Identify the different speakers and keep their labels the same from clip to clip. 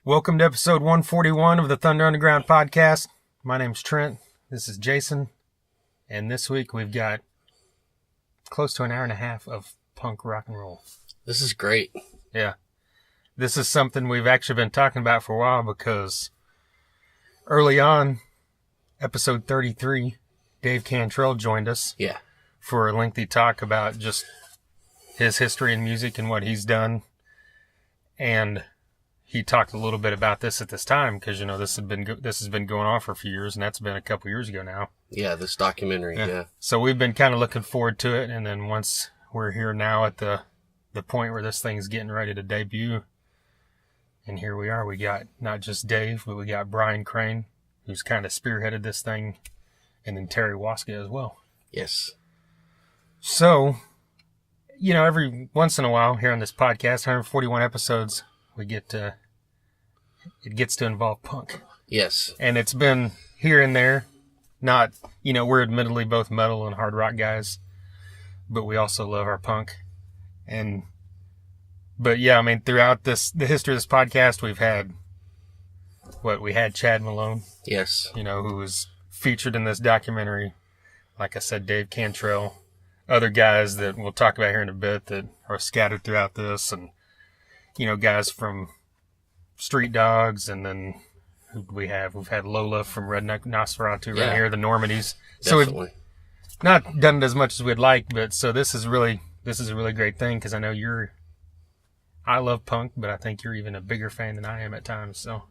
Speaker 1: Welcome to episode 141 of the Thunder Underground podcast. My name's Trent. This is Jason. And this week we've got close to an hour and a half of punk rock and roll.
Speaker 2: This is great.
Speaker 1: Yeah. This is something we've actually been talking about for a while because early on, episode 33, Dave Cantrell joined us.
Speaker 2: Yeah.
Speaker 1: For a lengthy talk about just his history in music and what he's done. And he talked a little bit about this at this time because, you know, this has been going on for a few years, and that's been a couple years ago now.
Speaker 2: Yeah, this documentary, yeah.
Speaker 1: So we've been kind of looking forward to it, and then once we're here now at the point where this thing's getting ready to debut, and here we are. We got not just Dave, but we got Bryan Crain, who's kind of spearheaded this thing, and then Terry Waska as well.
Speaker 2: Yes.
Speaker 1: So, you know, every once in a while here on this podcast, 141 episodes, it gets to involve punk.
Speaker 2: Yes.
Speaker 1: And it's been here and there. Not, you know, we're admittedly both metal and hard rock guys, but we also love our punk. But yeah, I mean, throughout the history of this podcast, we had Chad Malone.
Speaker 2: Yes.
Speaker 1: You know, who was featured in this documentary. Like I said, Dave Cantrell. Other guys that we'll talk about here in a bit that are scattered throughout this, and, you know, guys from Street Dogs, and then who do we have? We've had Lola from Redneck Nosferatu right here, the Normandys.
Speaker 2: Definitely.
Speaker 1: So we've not done it as much as we'd like, but so this is a really great thing because I know I love punk, but I think you're even a bigger fan than I am at times. So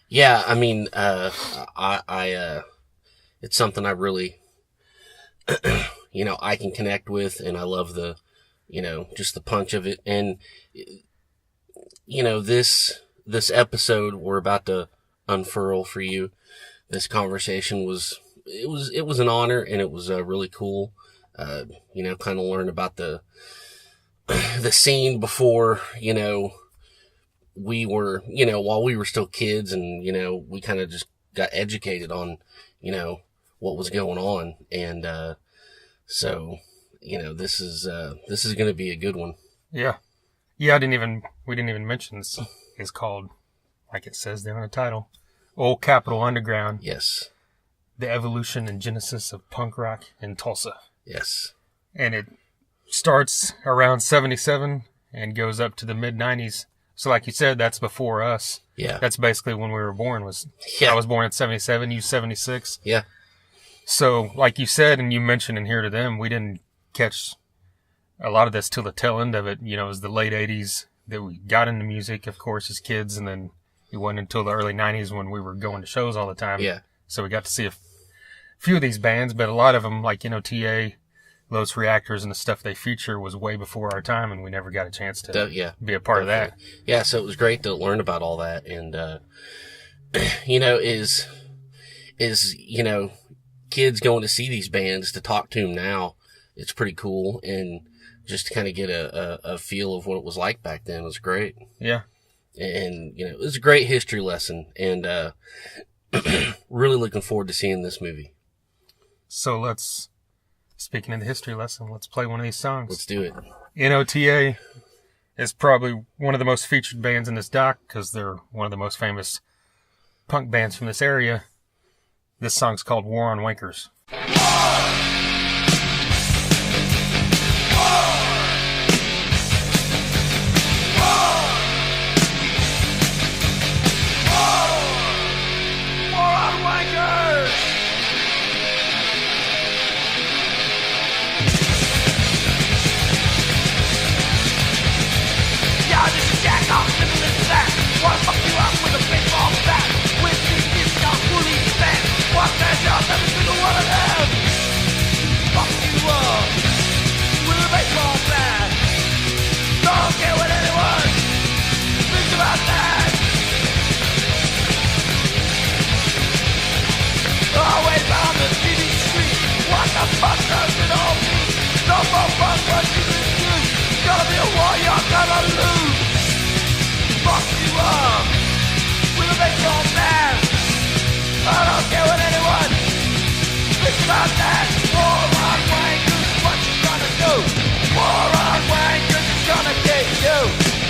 Speaker 2: yeah, I mean, it's something I really, you know, I can connect with, and I love just the punch of it. And, you know, this episode we're about to unfurl for you, this conversation was an honor, and it was really cool, you know, kind of learn about the scene before, you know, we were, you know, while we were still kids, and, you know, we kind of just got educated on, you know, what was going on. And, so, you know, this is going to be a good one.
Speaker 1: Yeah. Yeah. We didn't even mention this is called, like it says there on the title, Old Capitol Underground.
Speaker 2: Yes.
Speaker 1: The Evolution and Genesis of Punk Rock in Tulsa.
Speaker 2: Yes. And
Speaker 1: it starts around 77 and goes up to the mid-90s. So like you said, that's before us.
Speaker 2: Yeah.
Speaker 1: That's basically when we were born.
Speaker 2: Yeah.
Speaker 1: I was born in 77, you 76.
Speaker 2: Yeah.
Speaker 1: So like you said, and you mentioned in Here to Them, we didn't catch a lot of this till the tail end of it. You know, it was the late 80s that we got into music, of course, as kids, and then it wasn't until the early 90s when we were going to shows all the time.
Speaker 2: Yeah.
Speaker 1: So we got to see a few of these bands, but a lot of them, like, you know, TA, Los Reactors, and the stuff they feature was way before our time, and we never got a chance to be a part of that.
Speaker 2: Yeah, so it was great to learn about all that, and, you know, is, you know, kids going to see these bands, to talk to them now, it's pretty cool, and just to kind of get a feel of what it was like back then was great.
Speaker 1: Yeah.
Speaker 2: And, you know, it was a great history lesson, and really looking forward to seeing this movie.
Speaker 1: So speaking of the history lesson, let's play one of these songs.
Speaker 2: Let's do it.
Speaker 1: NOTA is probably one of the most featured bands in this doc because they're one of the most famous punk bands from this area. This song's called War on Wankers.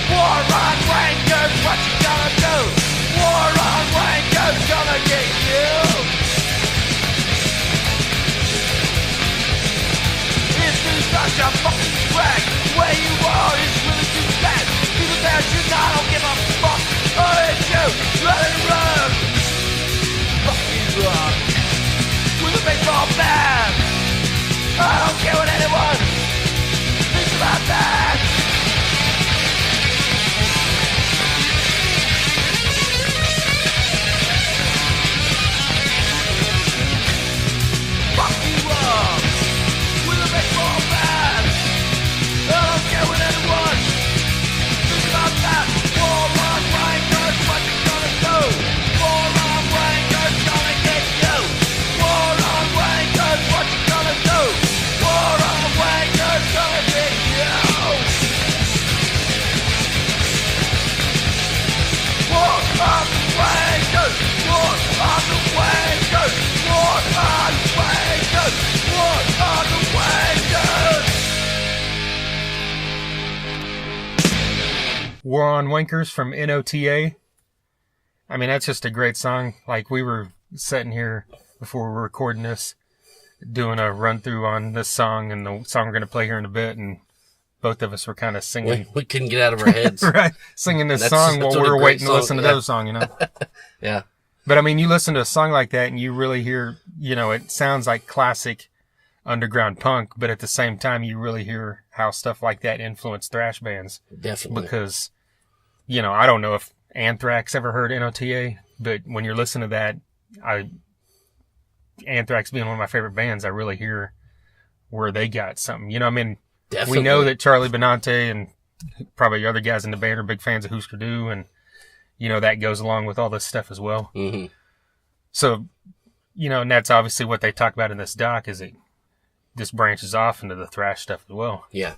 Speaker 1: War on wankers, what you gonna do?
Speaker 3: a fucking wreck. Where you are is really too bad. People there should not, I don't give a fuck. Oh, it's you, let it run. Fuck you up. With a baseball bat. I don't care what anyone thinks about that. Fuck you up with a baseball bat. I don't care what anyone thinks about that. War on wankers, what you gonna do? War on wankers, gonna get you. War on wankers, what you gonna do? War on wankers, gonna get you. War on wankers, war on the wankers, war on wankers, war on the wankers.
Speaker 1: War on Wankers from NOTA. I mean, that's just a great song. Like, we were sitting here before we were recording this, doing a run through on this song and the song we're going to play here in a bit, and both of us were kind of singing.
Speaker 2: We couldn't get out of our heads.
Speaker 1: Right. Singing this song while we were waiting to listen to the other song, you know?
Speaker 2: Yeah.
Speaker 1: But I mean, you listen to a song like that and you really hear, you know, it sounds like classic underground punk, but at the same time, you really hear how stuff like that influenced thrash bands.
Speaker 2: Definitely.
Speaker 1: Because, you know, I don't know if Anthrax ever heard NOTA, but when you're listening to that, Anthrax being one of my favorite bands, I really hear where they got something. You know, I mean,
Speaker 2: Definitely.
Speaker 1: we know that Charlie Benante and probably other guys in the band are big fans of Husker Du, and, you know, that goes along with all this stuff as well.
Speaker 2: Mm-hmm.
Speaker 1: So, you know, and that's obviously what they talk about in this doc, is it this branches off into the thrash stuff as well.
Speaker 2: Yeah.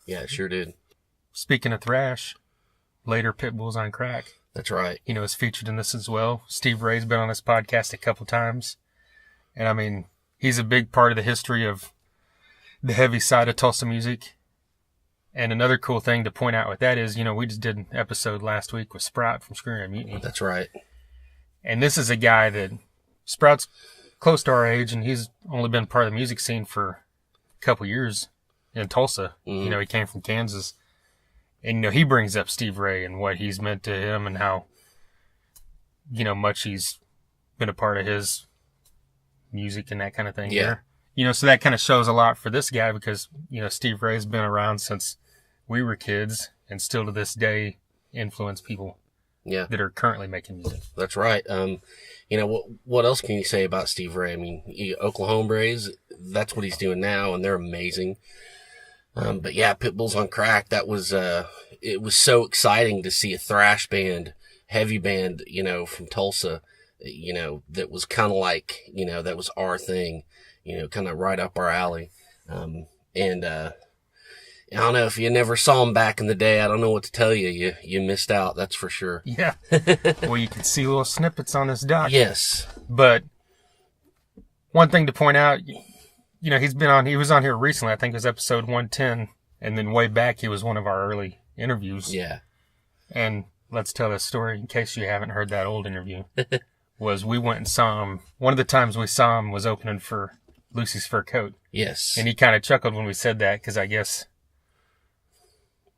Speaker 2: Yeah, it sure did.
Speaker 1: Speaking of thrash, later Pitbull's on Crack,
Speaker 2: That's right.
Speaker 1: you know, is featured in this as well. Steve Ray's been on this podcast a couple times. And I mean, he's a big part of the history of the heavy side of Tulsa music. And another cool thing to point out with that is, you know, we just did an episode last week with Sprout from Screaming Mutiny.
Speaker 2: That's right.
Speaker 1: And this is a guy that, Sprout's close to our age, and he's only been part of the music scene for a couple years in Tulsa.
Speaker 2: Mm-hmm.
Speaker 1: You know, he came from Kansas. And, you know, he brings up Steve Ray and what he's meant to him and how, you know, much he's been a part of his music and that kind of thing.
Speaker 2: Yeah.
Speaker 1: There. You know, so that kind of shows a lot for this guy because, you know, Steve Ray's been around since we were kids and still to this day influence people that are currently making music.
Speaker 2: That's right. You know, what else can you say about Steve Ray? I mean, Oklahoma Braves, that's what he's doing now, and they're amazing. But yeah, Pitbull's on Crack, that was, it was so exciting to see a thrash band, heavy band, you know, from Tulsa, you know, that was kind of like, you know, that was our thing, you know, kind of right up our alley. I don't know, if you never saw him back in the day, I don't know what to tell you. You missed out, that's for sure.
Speaker 1: Yeah. Well, you can see little snippets on this doc.
Speaker 2: Yes.
Speaker 1: But one thing to point out, you know, he was on here recently. I think it was episode 110. And then way back, he was one of our early interviews.
Speaker 2: Yeah.
Speaker 1: And let's tell this story in case you haven't heard that old interview. Was we went and saw him. One of the times we saw him was opening for Lucy's Fur Coat.
Speaker 2: Yes.
Speaker 1: And he kind of chuckled when we said that because I guess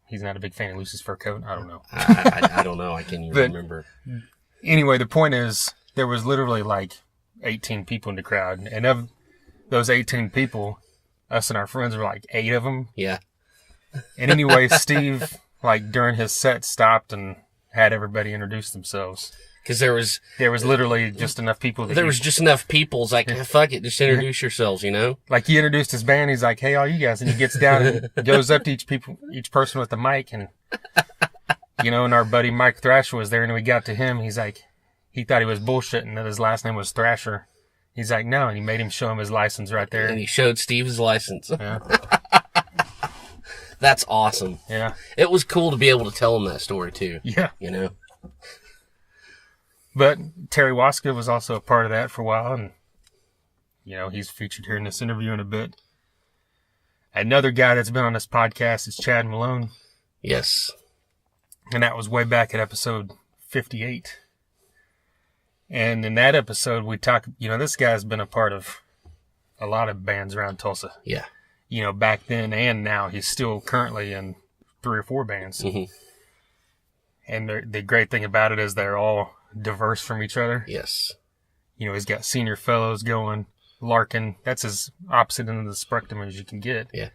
Speaker 1: he's not a big fan of Lucy's Fur Coat. I don't know.
Speaker 2: I don't know. I can't even remember.
Speaker 1: Anyway, the point is there was literally like 18 people in the crowd. And of those 18 people, us and our friends were like 8 of them.
Speaker 2: Yeah.
Speaker 1: And anyway, Steve, like during his set, stopped and had everybody introduce themselves.
Speaker 2: Because there was
Speaker 1: literally just enough people.
Speaker 2: There was just enough people. It's like, fuck it, just introduce yourselves, you know?
Speaker 1: Like he introduced his band. He's like, hey, all you guys. And he gets down and goes up to each person with the mic. And, you know, and our buddy Mike Thrasher was there. And we got to him. He's like, he thought he was bullshitting that his last name was Thrasher. He's like, no. And he made him show him his license right there.
Speaker 2: And he showed Steve his license.
Speaker 1: Yeah.
Speaker 2: That's awesome.
Speaker 1: Yeah.
Speaker 2: It was cool to be able to tell him that story, too.
Speaker 1: Yeah.
Speaker 2: You know?
Speaker 1: But Terry Waska was also a part of that for a while, and, you know, he's featured here in this interview in a bit. Another guy that's been on this podcast is Chad Malone.
Speaker 2: Yes.
Speaker 1: And that was way back at episode 58. And in that episode, we talk, you know, this guy's been a part of a lot of bands around Tulsa.
Speaker 2: Yeah.
Speaker 1: you know, back then and now, he's still currently in 3 or 4 bands.
Speaker 2: Mm-hmm.
Speaker 1: And the great thing about it is they're all diverse from each other.
Speaker 2: Yes.
Speaker 1: You know, he's got Senior Fellows going, Larkin. That's as opposite end of the spectrum as you can get.
Speaker 2: Yeah.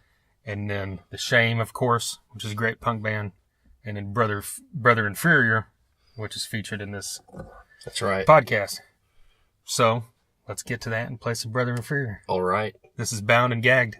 Speaker 1: And then The Shame, of course, which is a great punk band. And then Brother Inferior, which is featured in this
Speaker 2: That's right.
Speaker 1: podcast. So, let's get to that and play some Brother Inferior.
Speaker 2: All right.
Speaker 1: This is Bound and Gagged.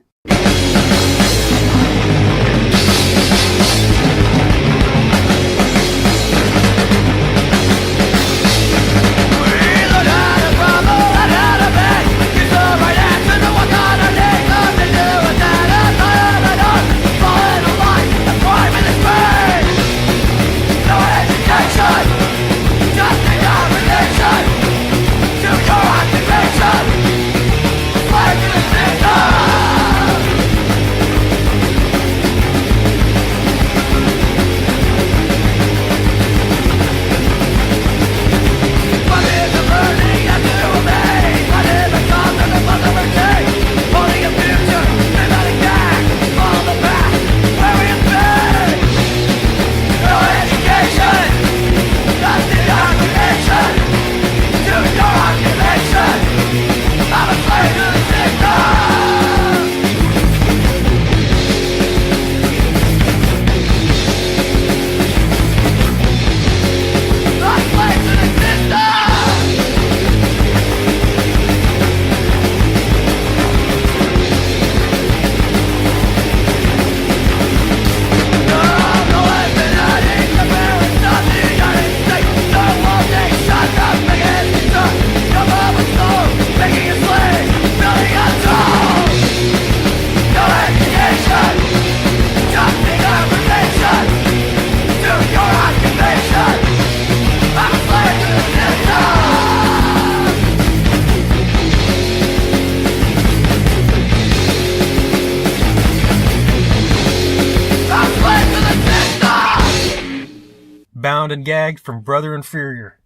Speaker 1: Bound and Gagged from Brother Inferior,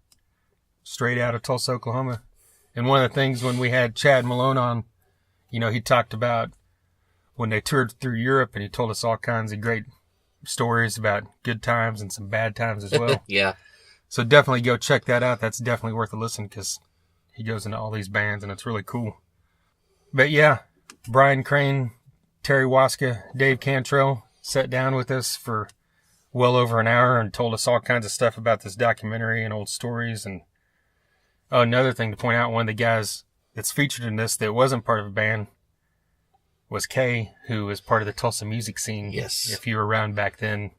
Speaker 1: straight out of Tulsa, Oklahoma. And one of the things when we had Chad Malone on, you know, he talked about when they toured through Europe, and he told us all kinds of great stories about good times and some bad times as well.
Speaker 2: Yeah.
Speaker 1: So definitely go check that out. That's definitely worth a listen because he goes into all these bands and it's really cool. But yeah, Bryan Crain, Terry Waska, Dave Cantrell sat down with us for well over an hour and told us all kinds of stuff about this documentary and old stories. And another thing to point out, one of the guys that's featured in this that wasn't part of a band was Kay, who was part of the Tulsa music scene.
Speaker 2: Yes.
Speaker 1: If you were around back then,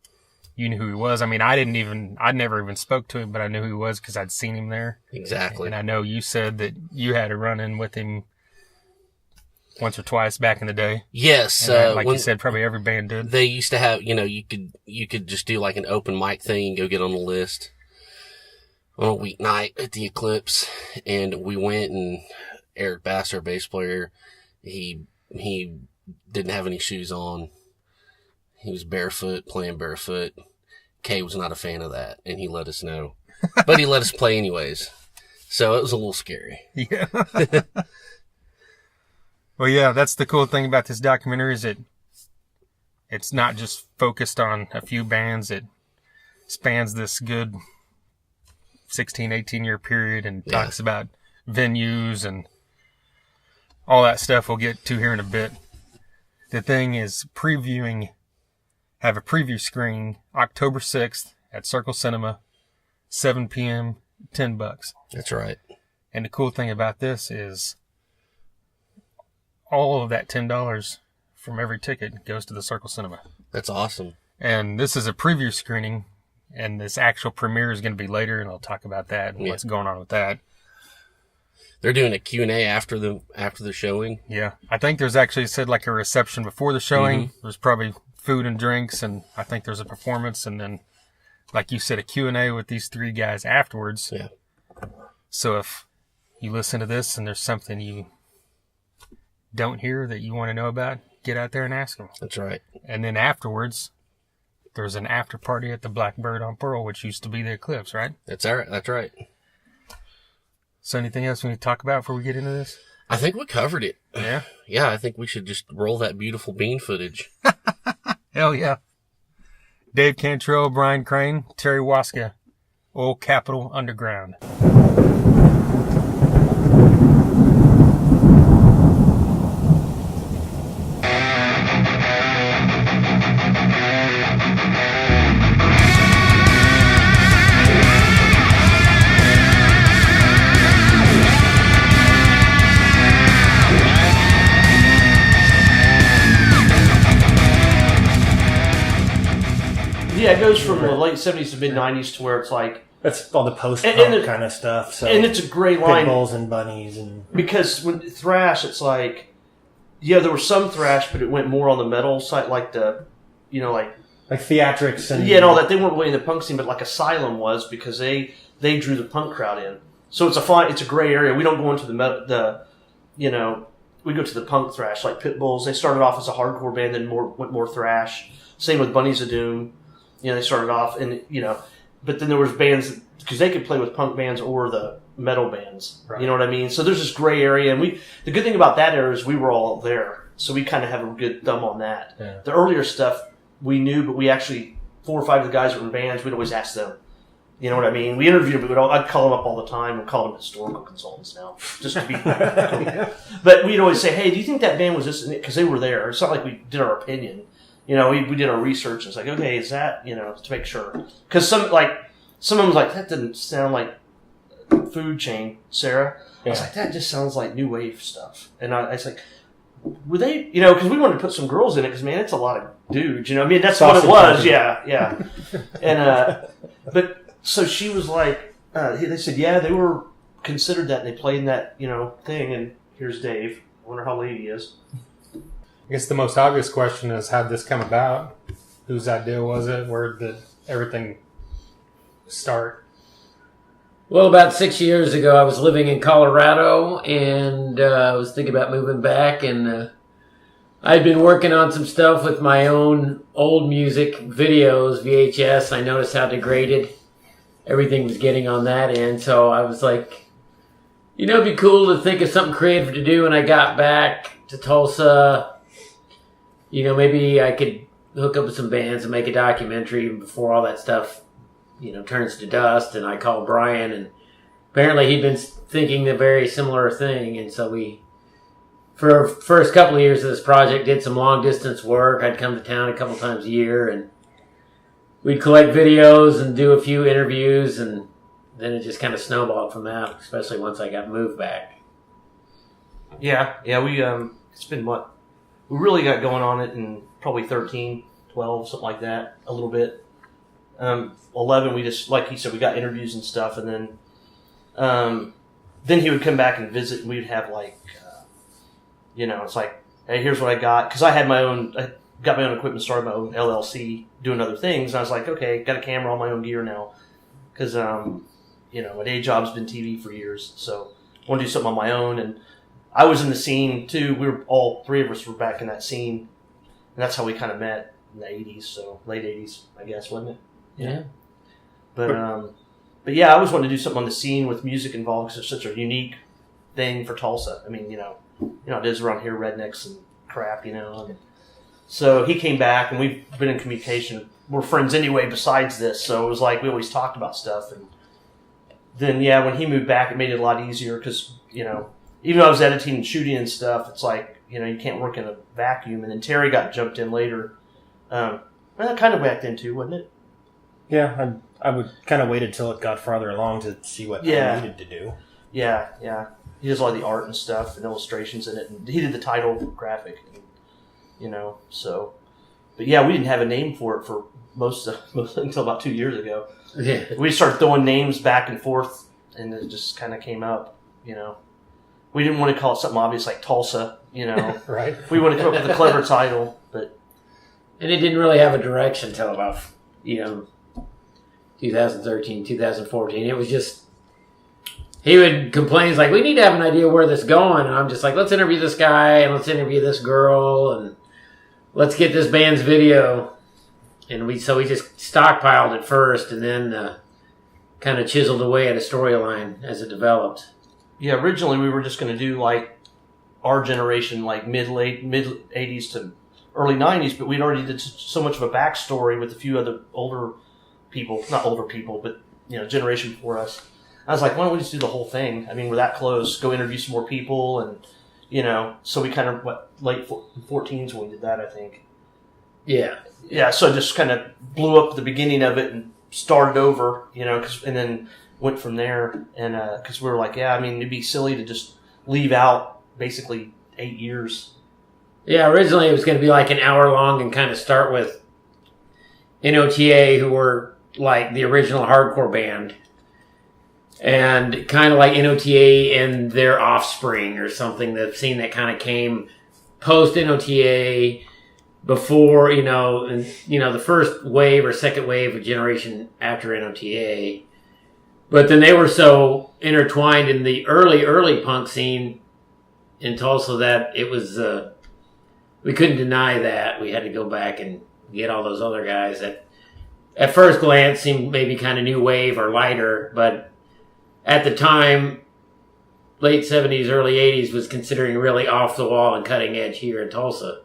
Speaker 1: you knew who he was. I mean, I never even spoke to him, but I knew who he was because I'd seen him there.
Speaker 2: Exactly.
Speaker 1: And I know you said that you had a run-in with him once or twice back in the day.
Speaker 2: Yes.
Speaker 1: Like you said, probably every band did.
Speaker 2: They used to have, you know, you could just do like an open mic thing and go get on the list on a weeknight at the Eclipse. And we went, and Eric Bass, our bass player, he didn't have any shoes on. He was barefoot, playing barefoot. Kay was not a fan of that, and he let us know. But he let us play anyways. So it was a little scary.
Speaker 1: Yeah. Well, yeah, that's the cool thing about this documentary is it's not just focused on a few bands. It spans this good 16, 18-year period and talks about venues and all that stuff we'll get to here in a bit. The thing is have a preview screening October 6th at Circle Cinema, 7 p.m., $10.
Speaker 2: That's right.
Speaker 1: And the cool thing about this is all of that $10 from every ticket goes to the Circle Cinema.
Speaker 2: That's awesome.
Speaker 1: And this is a preview screening, and this actual premiere is going to be later, and I'll talk about that and what's going on with that.
Speaker 2: They're doing a Q&A after the showing.
Speaker 1: Yeah. I think there's actually said like a reception before the showing.
Speaker 2: Mm-hmm.
Speaker 1: There's probably food and drinks, and I think there's a performance, and then, like you said, a Q&A with these 3 guys afterwards.
Speaker 2: Yeah.
Speaker 1: So if you listen to this and there's something you don't hear that you want to know about, get out there and ask them.
Speaker 2: That's right.
Speaker 1: And then afterwards, there's an after party at the Blackbird on Pearl, which used to be the Eclipse, right?
Speaker 2: That's right.
Speaker 1: So anything else we need to talk about before we get into this?
Speaker 2: I think we covered it.
Speaker 1: Yeah.
Speaker 2: Yeah, I think we should just roll that beautiful bean footage.
Speaker 1: Hell yeah. Dave Cantrell, Bryan Crain, Terry Waska, Old Capitol Underground.
Speaker 4: Yeah, it goes from the late 70s to mid 90s to where it's like,
Speaker 5: That's all the post
Speaker 4: And
Speaker 5: punk
Speaker 4: it-
Speaker 5: kind of stuff. So
Speaker 4: and it's a great line
Speaker 5: Pitbulls and bunnies and
Speaker 4: because when thrash, it's like, yeah, there was some thrash, but it went more on the metal side, like the, like
Speaker 5: theatrics and
Speaker 4: yeah, and all that. They weren't really in the punk scene, but like Asylum was because they drew the punk crowd in. So it's a gray area. We don't go into we go to the punk thrash like Pitbulls. They started off as a hardcore band, then went more thrash. Same with Bunnies of Doom. They started off and but then there was bands because they could play with punk bands or the metal bands.
Speaker 1: Right.
Speaker 4: You know what I mean? So there's this gray area, and the good thing about that era is we were all there, so we kind of have a good thumb on that.
Speaker 5: Yeah.
Speaker 4: The earlier stuff we knew, but we actually 4 or 5 of the guys that were in bands, we'd always ask them. You know what I mean? We interviewed them, but I'd call them up all the time and call them historical consultants now, just to be. But we'd always say, "Hey, do you think that band was this?" Because they were there. It's not like we did our opinion. We did our research. And it's like, okay, is that to make sure? Because some of them was like, that didn't sound like Food Chain, Sarah. I was like, that just sounds like new wave stuff. And I was like, were they? Because we wanted to put some girls in it. Because man, it's a lot of dudes. I mean, that's what it was. Yeah. And but. So she was like, they said, yeah, they were considered that, and they played in that, thing, and here's Dave. I wonder how late he is.
Speaker 1: I guess the most obvious question is, how did this come about? Whose idea was it? Where did everything start?
Speaker 6: Well, about 6 years ago, I was living in Colorado, and I was thinking about moving back, and I'd been working on some stuff with my own old music videos, VHS. I noticed how degraded everything was getting on that end, so I was like, it'd be cool to think of something creative to do when I got back to Tulsa. Maybe I could hook up with some bands and make a documentary before all that stuff, turns to dust. And I called Bryan, and apparently he'd been thinking a very similar thing. And so we, for the first couple of years of this project, did some long distance work. I'd come to town a couple times a year, and we'd collect videos and do a few interviews, and then it just kind of snowballed from that, especially once I got moved back.
Speaker 4: Yeah, we, it's been we really got going on it in probably 13, 12, something like that, a little bit. 11, we just, like he said, we got interviews and stuff, and then he would come back and visit, and we'd have it's like, hey, here's what I got, because I got my own equipment, started my own LLC, doing other things. And I was like, okay, got a camera, all my own gear now. Because, my day job's been TV for years. So I want to do something on my own. And I was in the scene, too. All 3 of us were back in that scene. And that's how we kind of met in the 80s. So late 80s, I guess, wasn't it?
Speaker 6: Yeah.
Speaker 4: But yeah, I always wanted to do something on the scene with music involved because it's such a unique thing for Tulsa. I mean, it is around here, rednecks and crap, So he came back, and we've been in communication. We're friends anyway besides this, so it was like we always talked about stuff. And then, when he moved back, it made it a lot easier because, even though I was editing and shooting and stuff, it's like, you can't work in a vacuum. And then Terry got jumped in later. That kind of whacked into, wasn't it?
Speaker 5: yeah, I would kind of waited till it got farther along to see what I needed to do.
Speaker 4: Yeah. He does a lot of the art and stuff and illustrations in it. And he did the title graphic. So, but yeah, we didn't have a name for it for most until about 2 years ago.
Speaker 6: Yeah.
Speaker 4: We started throwing names back and forth, and it just kind of came up. We didn't want to call it something obvious like Tulsa.
Speaker 1: Right.
Speaker 4: We wanted to come up with a clever title, but
Speaker 6: And it didn't really have a direction until about, 2013, 2014. It was just, he would complain, he's like, we need to have an idea where this is going. And I'm just like, let's interview this guy, and let's interview this girl, and let's get this band's video. And we just stockpiled it first, and then kind of chiseled away at a storyline as it developed.
Speaker 4: yeah, originally we were just going to do like our generation, like mid 80s to early 90s, but we'd already did so much of a backstory with a few other older people, not older people, but generation before us. I was like, why don't we just do the whole thing? I mean, we're that close. Go interview some more people, and so we kind of late 14s when we did that, I think.
Speaker 6: Yeah.
Speaker 4: Yeah, so I just kind of blew up the beginning of it and started over, and then went from there. And because we were like, yeah, I mean, it'd be silly to just leave out basically 8 years.
Speaker 6: Yeah, originally it was going to be like an hour long and kind of start with NOTA, who were like the original hardcore band. And kind of like NOTA and their offspring or something, the scene that kind of came post NOTA before, the first wave or second wave of generation after NOTA. But then they were so intertwined in the early punk scene in Tulsa that it was, we couldn't deny that. We had to go back and get all those other guys that at first glance seemed maybe kind of new wave or lighter, but at the time, late 70s, early 80s, was considering really off the wall and cutting edge here in Tulsa.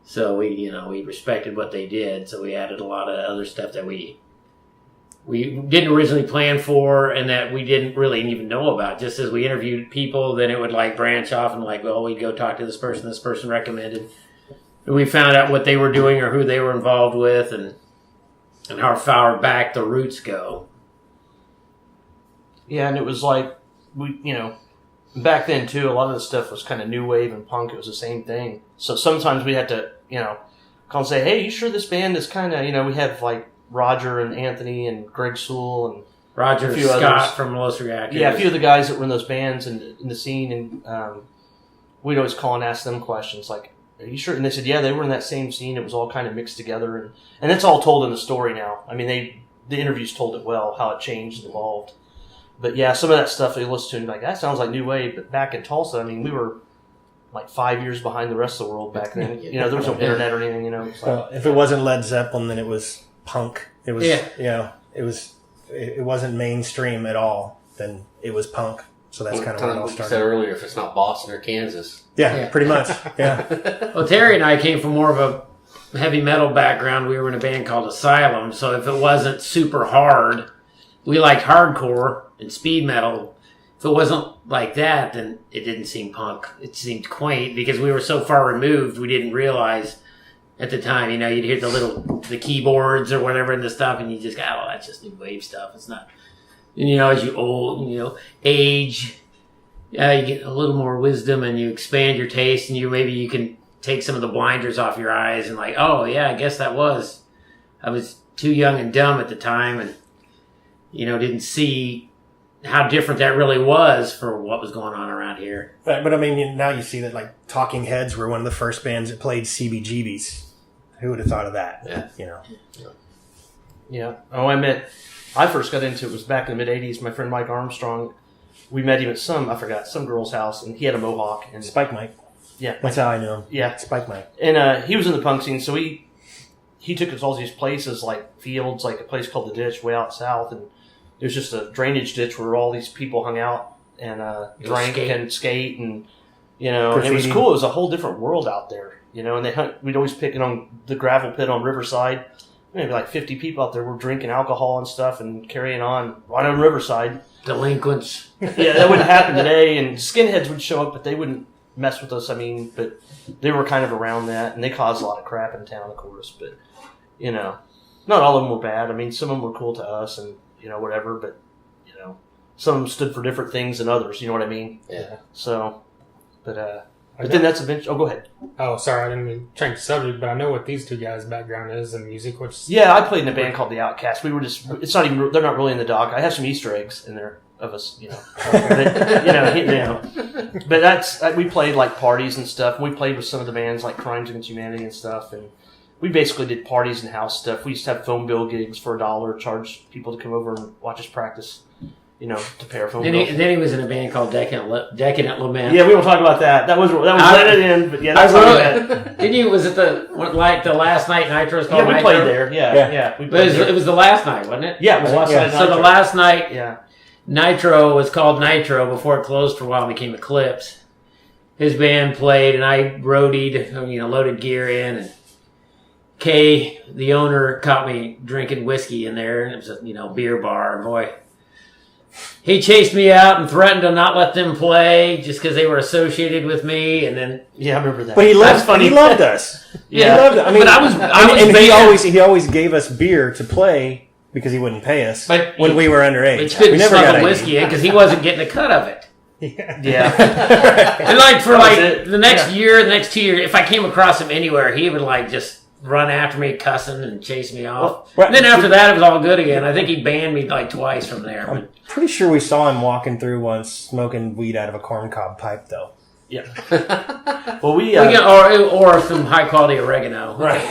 Speaker 6: So we respected what they did. So we added a lot of other stuff that we didn't originally plan for and that we didn't really even know about. Just as we interviewed people, then it would like branch off and like, well, we'd go talk to this person recommended. And we found out what they were doing or who they were involved with and how far back the roots go. Yeah, and it was like, back then too, a lot of the stuff was kind of new wave and punk. It was the same thing. So sometimes we had to, call and say, hey, you sure this band is kind of, we have like Roger and Anthony and Greg Sewell and Roger
Speaker 4: a few
Speaker 6: Scott
Speaker 4: others.
Speaker 6: from Los Reactors.
Speaker 4: Yeah, a few of the guys that were in those bands and in the scene, and we'd always call and ask them questions like, are you sure? And they said, yeah, they were in that same scene. It was all kind of mixed together, and it's all told in the story now. I mean, the interviews told it well, how it changed and evolved. But yeah, some of that stuff they listen to and be like, that sounds like new wave. But back in Tulsa, I mean, we were like 5 years behind the rest of the world back then. There was no internet or anything. It's like,
Speaker 5: well, if it wasn't Led Zeppelin, then it was punk. It was, it wasn't mainstream at all. Then it was punk. So that's kind of where it all
Speaker 2: started.
Speaker 5: started.
Speaker 2: Said earlier, if it's not Boston or Kansas.
Speaker 5: Yeah, pretty much. Yeah.
Speaker 6: Well, Terry and I came from more of a heavy metal background. We were in a band called Asylum. So if it wasn't super hard, we liked hardcore and speed metal. If it wasn't like that, then it didn't seem punk. It seemed quaint because we were so far removed. We didn't realize at the time, you'd hear the keyboards or whatever and the stuff, and you just go, oh, well, that's just new wave stuff. It's not. And as you age, you get a little more wisdom and you expand your taste, and maybe you can take some of the blinders off your eyes and like, oh yeah, I guess I was too young and dumb at the time, and didn't see how different that really was for what was going on around here.
Speaker 5: But I mean, now you see that like Talking Heads were one of the first bands that played CBGBs. Who would have thought of that?
Speaker 2: Yeah.
Speaker 4: Yeah. Oh, I first got into it was back in the mid 80s. My friend Mike Armstrong, we met him at some girl's house, and he had a mohawk and
Speaker 5: Spike Mike.
Speaker 4: Yeah,
Speaker 5: that's how I knew him.
Speaker 4: Yeah,
Speaker 5: Spike Mike.
Speaker 4: And he was in the punk scene, so he took us all these places like fields, like a place called the Ditch, way out south, and there's just a drainage ditch where all these people hung out and drank and skate, and and it was cool. It was a whole different world out there, and we'd always pick it on the gravel pit on Riverside. Maybe like 50 people out there were drinking alcohol and stuff and carrying on right on Riverside.
Speaker 6: Delinquents.
Speaker 4: Yeah, that wouldn't happen today, and skinheads would show up, but they wouldn't mess with us. I mean, but they were kind of around that, and they caused a lot of crap in town, of course, but not all of them were bad. I mean, some of them were cool to us and whatever, but some of them stood for different things than others, you know what I mean?
Speaker 2: Yeah.
Speaker 4: So, but then that's eventually. Oh, go ahead.
Speaker 7: Oh, sorry, I didn't mean to change the subject, but I know what these two guys' background is in music, which...
Speaker 4: Yeah, I played in a band called The Outcasts. We were just... It's not even... They're not really in the doc. I have some Easter eggs in there of us, But that's... We played, like, parties and stuff. We played with some of the bands, like Crimes Against Humanity and stuff, and we basically did parties and house stuff. We used to have phone bill gigs for $1, charge people to come over and watch us practice, to pay our phone bill.
Speaker 6: Then he was in a band called Decadent Lament.
Speaker 4: Yeah, we won't talk about that. That was let it in, but yeah, that's how we met.
Speaker 6: Didn't you? Was it the last night Nitro's called?
Speaker 4: Yeah, we
Speaker 6: Nitro?
Speaker 4: played there. Yeah. We played
Speaker 6: it was the last night, wasn't it?
Speaker 4: Yeah, it was the last night.
Speaker 6: So the last night,
Speaker 4: yeah.
Speaker 6: Nitro was called Nitro before it closed for a while and became Eclipse. his band played, and I roadied, loaded gear in, and Kay, the owner, caught me drinking whiskey in there, and it was a beer bar, and boy, he chased me out and threatened to not let them play just because they were associated with me, and then
Speaker 4: Yeah, I remember that.
Speaker 5: But he
Speaker 4: That's
Speaker 5: loved. He loved us.
Speaker 6: Yeah.
Speaker 5: He loved it. I mean,
Speaker 6: But I was
Speaker 5: and
Speaker 6: banned.
Speaker 5: he always gave us beer to play because he wouldn't pay us
Speaker 6: But
Speaker 5: when we were
Speaker 6: but
Speaker 5: underage.
Speaker 6: you couldn't
Speaker 5: We never
Speaker 6: smuggle
Speaker 5: got
Speaker 6: whiskey in because he wasn't getting a cut of it.
Speaker 4: Yeah.
Speaker 6: And like for
Speaker 4: That was
Speaker 6: like
Speaker 4: it.
Speaker 6: the next year, the next 2 years, if I came across him anywhere, he would like just run after me, cussing and chase me off.
Speaker 5: Well,
Speaker 6: And then after that, it was all good again. I think he banned me like twice from there. But
Speaker 5: Pretty sure we saw him walking through once, smoking weed out of a corncob pipe, though.
Speaker 4: Yeah. Well, we
Speaker 6: we can, or some high quality oregano.
Speaker 5: Right.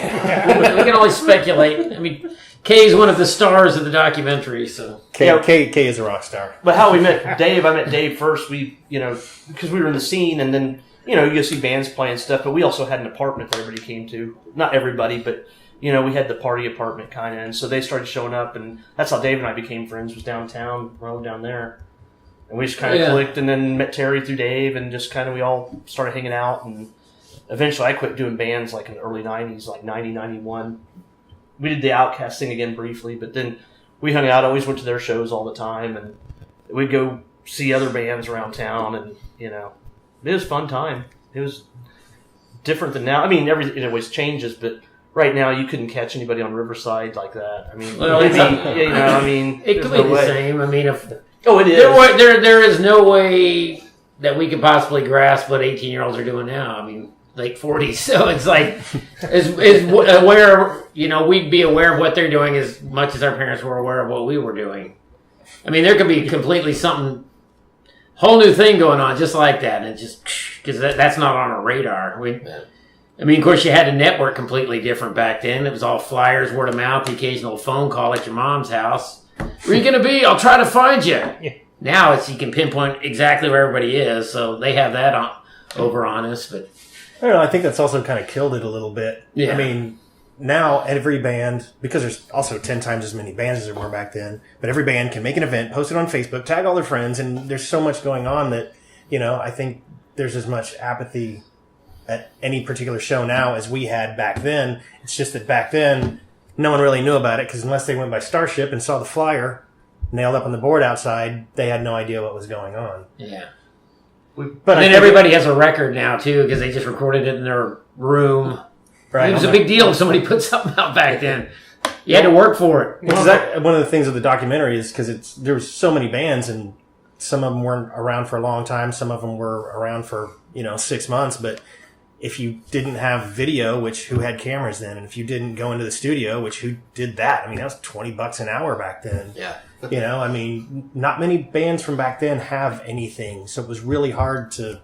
Speaker 6: We can only speculate. I mean, Kay's one of the stars of the documentary, so
Speaker 5: K is a rock star.
Speaker 4: But how we met Dave, I met Dave first. We, because we were in the scene, and then, you go see bands playing stuff, but we also had an apartment that everybody came to. Not everybody, but, we had the party apartment kind of, and so they started showing up, and that's how Dave and I became friends, was downtown, around down there. And we just kind of clicked, and then met Terry through Dave, and just kind of, we all started hanging out, and eventually I quit doing bands like in the early 90s, like 90, 91. We did the Outcast thing again briefly, but then we hung out, always went to their shows all the time, and we'd go see other bands around town, and, it was a fun time. It was different than now. I mean, it always changes, but right now you couldn't catch anybody on Riverside like that. I mean,
Speaker 6: Well,
Speaker 4: it
Speaker 6: could be the same. I mean, if
Speaker 4: it is.
Speaker 6: there is no way that we could possibly grasp what 18-year-olds are doing now. I mean, late 40s. So it's like, is aware, we'd be aware of what they're doing as much as our parents were aware of what we were doing. I mean, there could be completely something, whole new thing going on just like that. And it just, because that's not on our radar. I mean, of course, you had a network completely different back then. It was all flyers, word of mouth, the occasional phone call at your mom's house. Where are you going to be? I'll try to find you. Yeah. Now you can pinpoint exactly where everybody is, so they have that over on us. But
Speaker 5: I don't know. I think that's also kind of killed it a little bit.
Speaker 6: Yeah.
Speaker 5: I mean, now every band, because there's also 10 times as many bands as there were back then, but every band can make an event, post it on Facebook, tag all their friends, and there's so much going on that, I think there's as much apathy at any particular show now as we had back then. It's just that back then, no one really knew about it, because unless they went by Starship and saw the flyer nailed up on the board outside, they had no idea what was going on.
Speaker 6: yeah.
Speaker 5: But
Speaker 6: And then everybody has a record now, too, because they just recorded it in their room.
Speaker 5: Right.
Speaker 6: It was a big deal if somebody put something out back then. You had to work for it.
Speaker 5: Which is one of the things of the documentary is because there was so many bands, and some of them weren't around for a long time. Some of them were around for 6 months. But if you didn't have video, who had cameras then, and if you didn't go into the studio, who did that? I mean, that was $20 an hour back then.
Speaker 2: Yeah.
Speaker 5: I mean, not many bands from back then have anything, so it was really hard to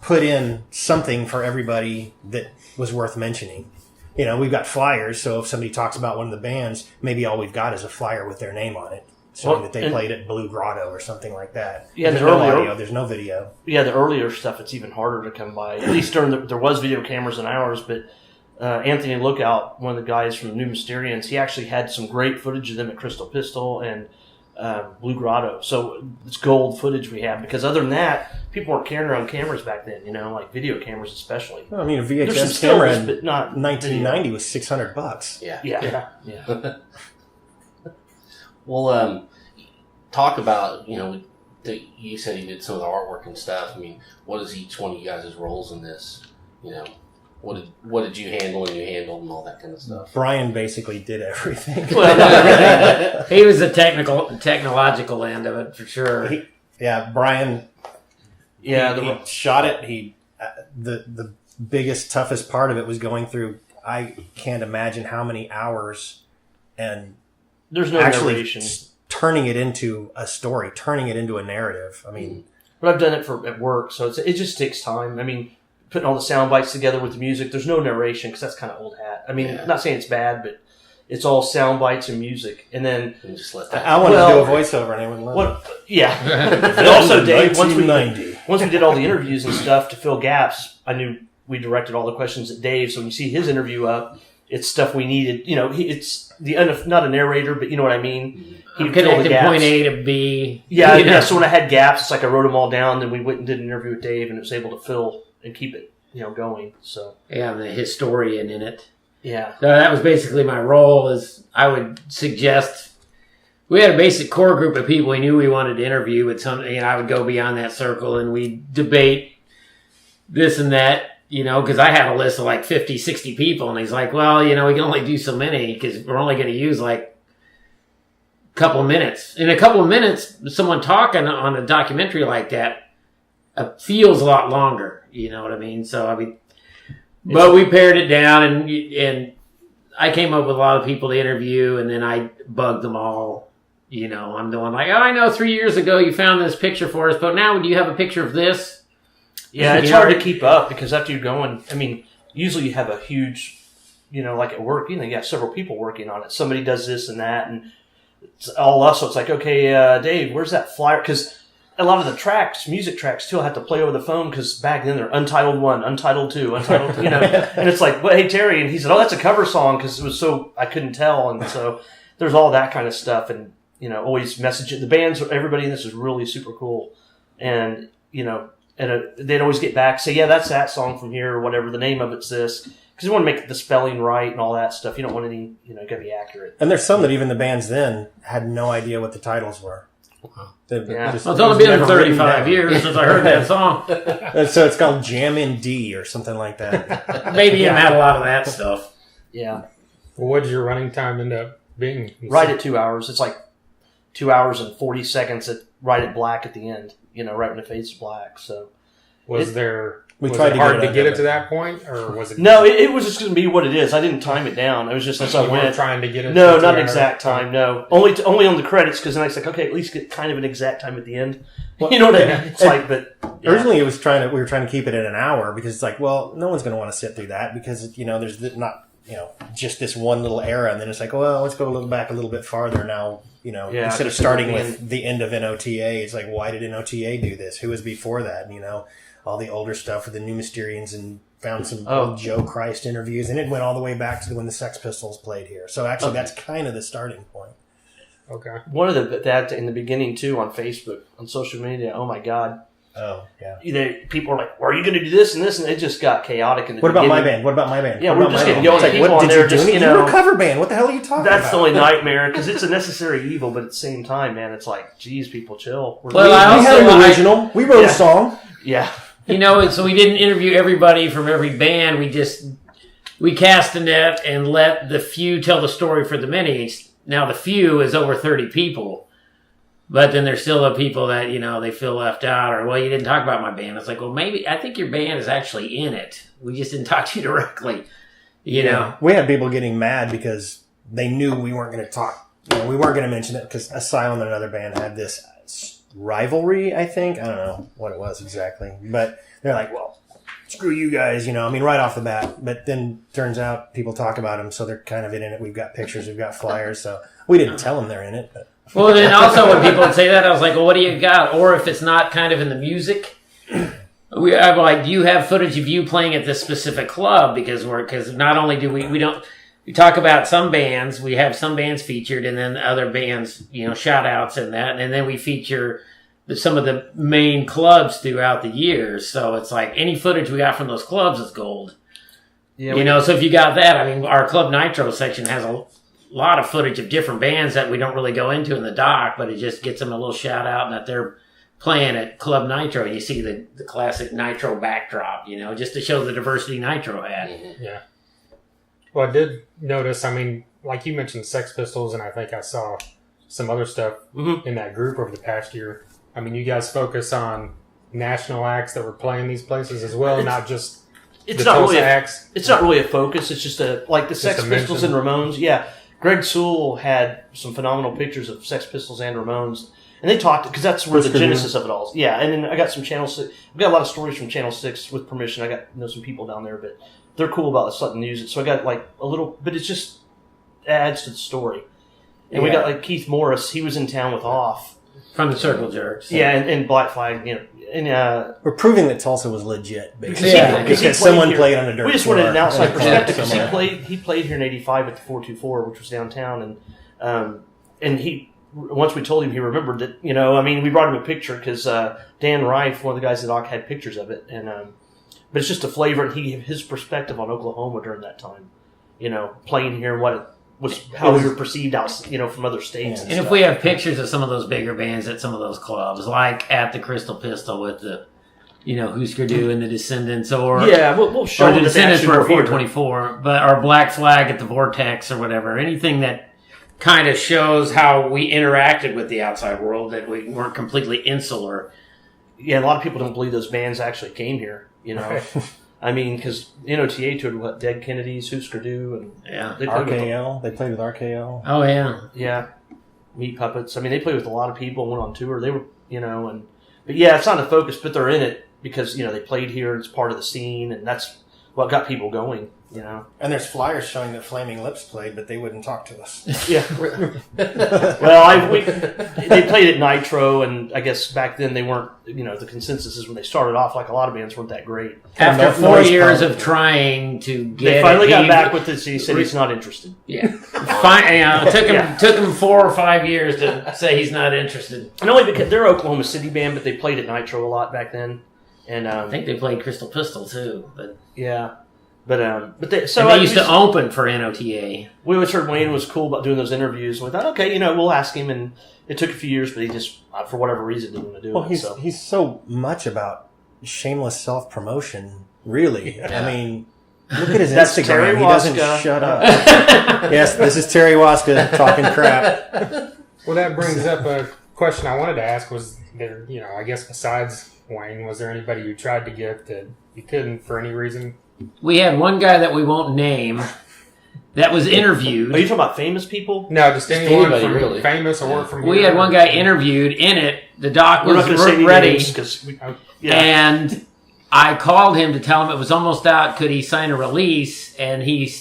Speaker 5: put in something for everybody that was worth mentioning. We've got flyers, so if somebody talks about one of the bands, maybe all we've got is a flyer with their name on it, showing that they played at Blue Grotto or something like that.
Speaker 4: Yeah,
Speaker 5: there's no audio, there's no video.
Speaker 4: Yeah, the earlier stuff, it's even harder to come by. At least there was video cameras in ours, but Anthony Lookout, one of the guys from the New Mysterians, he actually had some great footage of them at Crystal Pistol and Blue Grotto. So it's gold footage we have, because other than that, people weren't carrying around cameras back then, like video cameras especially.
Speaker 5: Well, I mean, a
Speaker 4: There's some
Speaker 5: VHS camera
Speaker 4: stills,
Speaker 5: in
Speaker 4: but not
Speaker 5: 1990 was $600.
Speaker 2: Yeah.
Speaker 4: Yeah.
Speaker 2: Well, talk about, you said you did some of the artwork and stuff. I mean, what is each one of you guys' roles in this? What did you handle and all that kind of stuff?
Speaker 5: Bryan basically did everything.
Speaker 6: He was the technological end of it, for sure.
Speaker 5: Bryan.
Speaker 4: Yeah,
Speaker 5: he shot it. The biggest, toughest part of it was going through. I can't imagine how many hours and
Speaker 4: there's no
Speaker 5: actually
Speaker 4: narration.
Speaker 5: Turning it into a story, turning it into a narrative. I mean,
Speaker 4: but I've done it at work, so it just takes time. I mean, putting all the sound bites together with the music. There's no narration because that's kind of old hat. I mean, not saying it's bad, but it's all sound bites and music, and then
Speaker 2: just let that.
Speaker 5: I wanted to do a voiceover, and I wouldn't let it.
Speaker 4: Yeah, and also Dave. Once we
Speaker 5: 1990.
Speaker 4: did all the interviews and stuff to fill gaps, I knew we directed all the questions at Dave. So when you see his interview up, it's stuff we needed. It's not a narrator, but you know what I mean. he would
Speaker 6: I'm
Speaker 4: fill the
Speaker 6: connecting
Speaker 4: gaps.
Speaker 6: point A to B.
Speaker 4: Yeah,
Speaker 6: you know.
Speaker 4: yeah. So when I had gaps, it's like I wrote them all down. Then we went and did an interview with Dave, and it was able to fill and keep it, going. So
Speaker 6: Yeah, I'm the historian in it.
Speaker 4: yeah,
Speaker 6: So that was basically my role. Is I would suggest we had a basic core group of people we knew we wanted to interview with some, and I would go beyond that circle and we debate this and that, because I had a list of like 50, 60 people, and he's like, well, we can only do so many because we're only going to use like a couple of minutes. In a couple of minutes, someone talking on a documentary like that feels a lot longer. You know what I mean? So but we pared it down, and I came up with a lot of people to interview, and then I bugged them all. I'm the one like, I know 3 years ago you found this picture for us, but now do you have a picture of this?
Speaker 4: yeah. It's hard to keep up because after you're going, usually you have a huge, like at work, you got several people working on it. Somebody does this and that, and it's all us. So it's like, okay, Dave, where's that flyer? Because a lot of the music tracks too, I have to play over the phone because back then they're Untitled 1, Untitled 2, Untitled, and it's like, well, hey, Terry, and he said, oh, that's a cover song because it was so, I couldn't tell. And so there's all that kind of stuff, and, always message it. The bands, everybody in this is really super cool. And, they'd always get back, say, yeah, that's that song from here or whatever, the name of it's this. Because you want to make the spelling right and all that stuff. You don't want any, got to be accurate.
Speaker 5: And there's some that even the bands then had no idea what the titles were.
Speaker 2: Wow.
Speaker 4: Yeah.
Speaker 6: Well, it's only been 35 years since I heard that song.
Speaker 5: And so it's called Jam in D or something like that.
Speaker 6: Maybe you had a lot of that stuff.
Speaker 4: Yeah.
Speaker 7: Well, what did your running time end up being?
Speaker 4: Right at 2 hours. It's like 2 hours and 40 seconds right at black at the end, right when it fades to black. So
Speaker 7: Was
Speaker 5: We
Speaker 7: it
Speaker 5: tried to
Speaker 7: hard
Speaker 5: get
Speaker 7: to get
Speaker 5: under
Speaker 7: it to that point, or was it?
Speaker 4: No, it was just going to be what it is. I didn't time it down. It was just as I
Speaker 7: You weren't
Speaker 4: went.
Speaker 7: trying to get it.
Speaker 4: No,
Speaker 7: to
Speaker 4: not an
Speaker 7: 2
Speaker 4: exact
Speaker 7: hours?
Speaker 4: time. No, only on the credits because then I was like, okay, at least get kind of an exact time at the end. You know what I mean? It's like, but yeah.
Speaker 5: Originally, we were trying to keep it at an hour because it's like, well, no one's going to want to sit through that because there's not just this one little era, and then it's like, well, let's go a little back a little bit farther now.
Speaker 4: Yeah,
Speaker 5: instead of
Speaker 4: just
Speaker 5: starting
Speaker 4: at the
Speaker 5: with the end of NOTA, it's like, why did NOTA do this? Who was before that? All the older stuff with the New Mysterians, and found some old Joe Christ interviews, and it went all the way back to when the Sex Pistols played here. So actually, that's kind of the starting point.
Speaker 7: Okay.
Speaker 4: One of that in the beginning too on Facebook, on social media. Oh my God.
Speaker 5: Oh yeah.
Speaker 4: People are like, well, are you going to do this and this? And it just got chaotic.
Speaker 5: What about my band?
Speaker 4: Yeah,
Speaker 5: What
Speaker 4: we're
Speaker 5: about
Speaker 4: just
Speaker 5: my
Speaker 4: getting
Speaker 5: band?
Speaker 4: going.
Speaker 5: It's like,
Speaker 4: People
Speaker 5: what
Speaker 4: on
Speaker 5: did
Speaker 4: there
Speaker 5: you do?
Speaker 4: just,
Speaker 5: You're a cover band. What the hell are you talking
Speaker 4: That's
Speaker 5: about?
Speaker 4: the only nightmare because it's a necessary evil, but at the same time, man, it's like, geez, people chill.
Speaker 6: Well,
Speaker 5: We had an original. We wrote a song.
Speaker 4: Yeah.
Speaker 6: So we didn't interview everybody from every band. We cast a net and let the few tell the story for the many. Now the few is over 30 people. But then there's still the people that, they feel left out, or, well, you didn't talk about my band. It's like, well, maybe, I think your band is actually in it. We just didn't talk to you directly, know.
Speaker 5: We had people getting mad because they knew we weren't going to talk. We weren't going to mention it because Asylum and another band had this rivalry, I think. I don't know what it was exactly. But they're like, well, screw you guys, right off the bat. But then turns out people talk about them, so they're kind of in it. We've got pictures, we've got flyers. So we didn't tell them they're in it, but.
Speaker 6: Well, then also when people would say that, I was like, well, what do you got? Or if it's not kind of in the music, I'm like, do you have footage of you playing at this specific club? Because not only do we talk about some bands, we have some bands featured, and then other bands, shout outs and that, and then we feature some of the main clubs throughout the years. So it's like any footage we got from those clubs is gold. Yeah, so if you got that, our Club Nitro section has a lot of footage of different bands that we don't really go into in the doc, but it just gets them a little shout out and that they're playing at Club Nitro. You see the classic Nitro backdrop, just to show the diversity Nitro had.
Speaker 2: Mm-hmm.
Speaker 7: Yeah. Well, I did notice, like you mentioned Sex Pistols, and I think I saw some other stuff in that group over the past year. You guys focus on national acts that were playing these places as well, not just
Speaker 4: It's
Speaker 7: the
Speaker 4: not
Speaker 7: Tulsa
Speaker 4: really
Speaker 7: acts.
Speaker 4: It's not really a focus. It's just like the Sex Pistols and Ramones. Yeah. Greg Sewell had some phenomenal pictures of Sex Pistols and Ramones, and they talked because that's where the genesis of it all is. Yeah, and then I got some Channel 6. I've got a lot of stories from Channel 6 with permission. I got some people down there, but they're cool about letting use it. So I got like a little, but it just adds to the story. And we got like Keith Morris. He was in town with Off
Speaker 6: from the Circle Jerks.
Speaker 4: Yeah, and Black Flag. And
Speaker 5: we're proving that Tulsa was legit, basically.
Speaker 4: Because
Speaker 5: someone played on a dirt
Speaker 4: We just wanted an outside perspective because
Speaker 5: somewhere.
Speaker 4: he played here in '85 at the 424, which was downtown, and he once we told him, he remembered that, you know, I mean, we brought him a picture because Dan Reif, one of the guys at Ock, had pictures of it. And but it's just a flavor, and his perspective on Oklahoma during that time, you know, playing here and what it was, how we were perceived out, you know, from other states.
Speaker 6: And if we have pictures of some of those bigger bands at some of those clubs, like at the Crystal Pistol with the, you know, Husker Du and the Descendants, or
Speaker 4: we'll show
Speaker 6: or the
Speaker 4: them that they
Speaker 6: Descendants
Speaker 4: actually
Speaker 6: were at
Speaker 4: were here.
Speaker 6: 424, but our Black Flag at the Vortex or whatever, anything that kind of shows how we interacted with the outside world, that we weren't completely insular.
Speaker 4: Yeah, a lot of people don't believe those bands actually came here, you know. I mean, because NOTA toured with Dead Kennedys, Husker Du, and
Speaker 6: Yeah.
Speaker 4: they played with,
Speaker 5: RKL. They played with RKL.
Speaker 6: Oh, yeah.
Speaker 4: yeah, Meat Puppets. I mean, they played with a lot of people and went on tour. They were, you know, but yeah, it's not a focus, but they're in it because, you know, they played here. It's part of the scene, and that's what got people going, you know.
Speaker 5: And there's flyers showing that Flaming Lips played, but they wouldn't talk to us.
Speaker 4: Yeah. Well, they played at Nitro, and I guess back then they weren't, you know, the consensus is when they started off, like a lot of bands weren't that great.
Speaker 6: After 4
Speaker 5: noise
Speaker 6: years
Speaker 5: punk.
Speaker 6: of trying to get
Speaker 4: They finally
Speaker 6: it,
Speaker 4: got
Speaker 6: he-
Speaker 4: back with this. He said he's not interested.
Speaker 6: Yeah. It took him 4 or 5 years to say he's not interested.
Speaker 4: And only because they're an Oklahoma City band, but they played at Nitro a lot back then. And
Speaker 6: I think they played Crystal Pistol too, but
Speaker 4: yeah, but they
Speaker 6: used to open for NOTA.
Speaker 4: We always heard Wayne was cool about doing those interviews, and we thought, okay, you know, we'll ask him. And it took a few years, but he just, for whatever reason, didn't want to do
Speaker 5: Well,
Speaker 4: it.
Speaker 5: he's so much about shameless self-promotion, really. I mean, look at his
Speaker 4: That's
Speaker 5: Instagram.
Speaker 4: Terry
Speaker 5: He doesn't
Speaker 4: Waska.
Speaker 5: shut up. Yes, this is Terry Waska talking crap.
Speaker 7: Well, that brings up a question I wanted to ask. Was there, you know, I guess besides Wayne, was there anybody you tried to get that you couldn't for any reason?
Speaker 6: We had one guy that we won't name that was interviewed.
Speaker 4: Are you talking about famous people?
Speaker 7: No, just anyone
Speaker 2: anybody,
Speaker 7: from
Speaker 2: really.
Speaker 7: famous or from
Speaker 6: We
Speaker 7: here.
Speaker 6: had one guy interviewed in it. The doc
Speaker 4: We're
Speaker 6: was
Speaker 4: not going to say any
Speaker 6: ready,
Speaker 4: names because, yeah.
Speaker 6: and I called him to tell him it was almost out. Could he sign a release? And he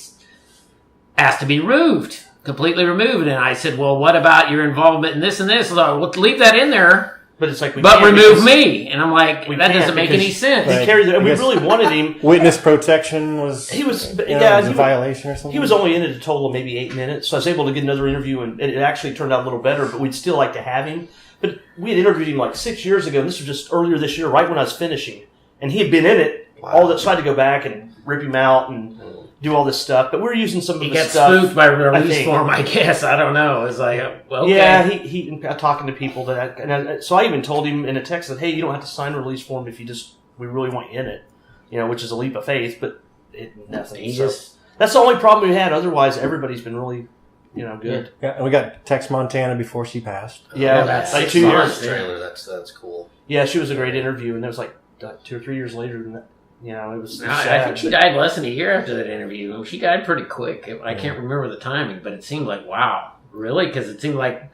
Speaker 6: asked to be removed, completely removed. And I said, "Well, what about your involvement in this and this?" So, well, leave that in there,
Speaker 4: But it's like we
Speaker 6: but
Speaker 4: can't
Speaker 6: remove
Speaker 4: because
Speaker 6: me. And I'm like,
Speaker 4: we
Speaker 6: that
Speaker 4: can't
Speaker 6: doesn't make
Speaker 4: because
Speaker 6: any sense.
Speaker 4: He carried, and we
Speaker 5: I guess-
Speaker 4: really wanted him.
Speaker 5: Witness protection was,
Speaker 4: He was,
Speaker 5: was
Speaker 4: yeah,
Speaker 5: a violation or something.
Speaker 4: he was only in it a total of maybe 8 minutes, so I was able to get another interview, and it actually turned out a little better. But we'd still like to have him. But we had interviewed him like 6 years ago, and this was just earlier this year, right when I was finishing, and he had been in it. All that, so I had to go back and rip him out and do all this stuff. But we're using some of
Speaker 6: He
Speaker 4: his
Speaker 6: got
Speaker 4: stuff.
Speaker 6: spooked by release
Speaker 4: think.
Speaker 6: form, I guess. I don't know. It's like, well, okay.
Speaker 4: Yeah, he talking to people so I even told him in a text that, hey, you don't have to sign a release form if we really want you in it, you know, which is a leap of faith, but nothing.
Speaker 6: He
Speaker 4: So
Speaker 6: just
Speaker 4: that's the only problem we had. Otherwise, everybody's been really, you know, good.
Speaker 5: Yeah, and we got Tex Montana before she passed.
Speaker 4: Yeah,
Speaker 6: that's
Speaker 4: like
Speaker 6: 6
Speaker 4: 2
Speaker 6: months.
Speaker 4: years.
Speaker 2: trailer. That's cool.
Speaker 4: Yeah, she was a great interview, and it was like 2 or 3 years later than that. You know, it was
Speaker 6: I
Speaker 4: sad.
Speaker 6: think she died less than a year after that interview. She died pretty quick. I can't remember the timing, but it seemed like, wow, really? Because it seemed like,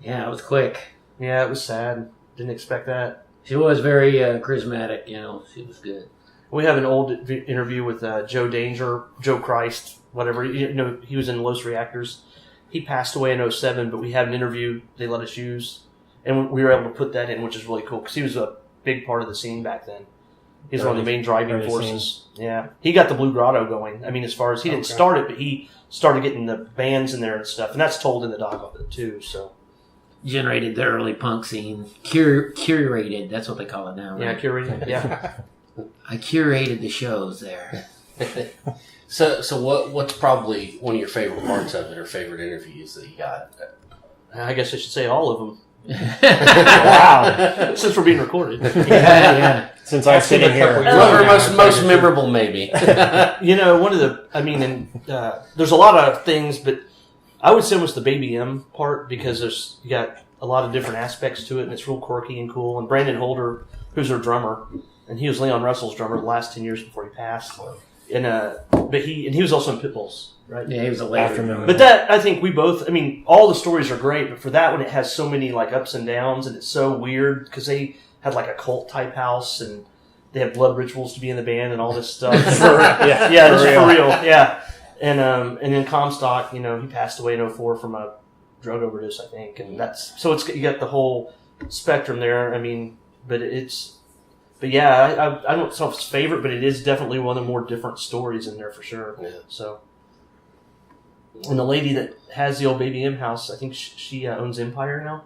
Speaker 6: yeah, it was quick.
Speaker 4: Yeah, it was sad. Didn't expect that.
Speaker 6: She was very charismatic, you know. She was good.
Speaker 4: We have an old interview with Joe Danger, Joe Christ, whatever. You know, he was in Los Reactors. He passed away in 2007, but we had an interview they let us use, and we were able to put that in, which is really cool because he was a big part of the scene back then. He's one of the main driving
Speaker 5: Early
Speaker 4: forces. Yeah, he got the Blue Grotto going. I mean, as far as he didn't start it, but he started getting the bands in there and stuff, and that's told in the doc of it too. So
Speaker 6: Generated the early punk scene. Curated, that's what they call it now,
Speaker 4: yeah,
Speaker 6: right?
Speaker 4: curating. Yeah,
Speaker 6: I curated the shows there.
Speaker 2: So what's probably one of your favorite parts of it, or favorite interviews that you got?
Speaker 4: I guess I should say all of them
Speaker 5: Wow.
Speaker 4: since we're being recorded.
Speaker 6: Yeah.
Speaker 5: Since I'm sitting here.
Speaker 2: Whatever most memorable, maybe.
Speaker 4: You know, there's a lot of things, but I would say almost the Baby M part because you got a lot of different aspects to it, and it's real quirky and cool. And Brandon Holder, who's our drummer, and he was Leon Russell's drummer the last 10 years before he passed. And but he was also in Pitbulls, right?
Speaker 6: Yeah, he was a later.
Speaker 5: Afternoon.
Speaker 4: But that, I think we both, I mean, all the stories are great, but for that one, it has so many like ups and downs, and it's so weird because they had like a cult type house, and they had blood rituals to be in the band and all this stuff.
Speaker 5: Yeah,
Speaker 4: Yeah, this
Speaker 5: for
Speaker 4: is
Speaker 5: real.
Speaker 4: for real. Yeah, and then Comstock, you know, he passed away in 2004 from a drug overdose, I think, and that's so you got the whole spectrum there. I mean, but yeah, I don't know if it's favorite, but it is definitely one of the more different stories in there for sure.
Speaker 2: Yeah.
Speaker 4: So And the lady that has the old Baby M house, I think she owns Empire now.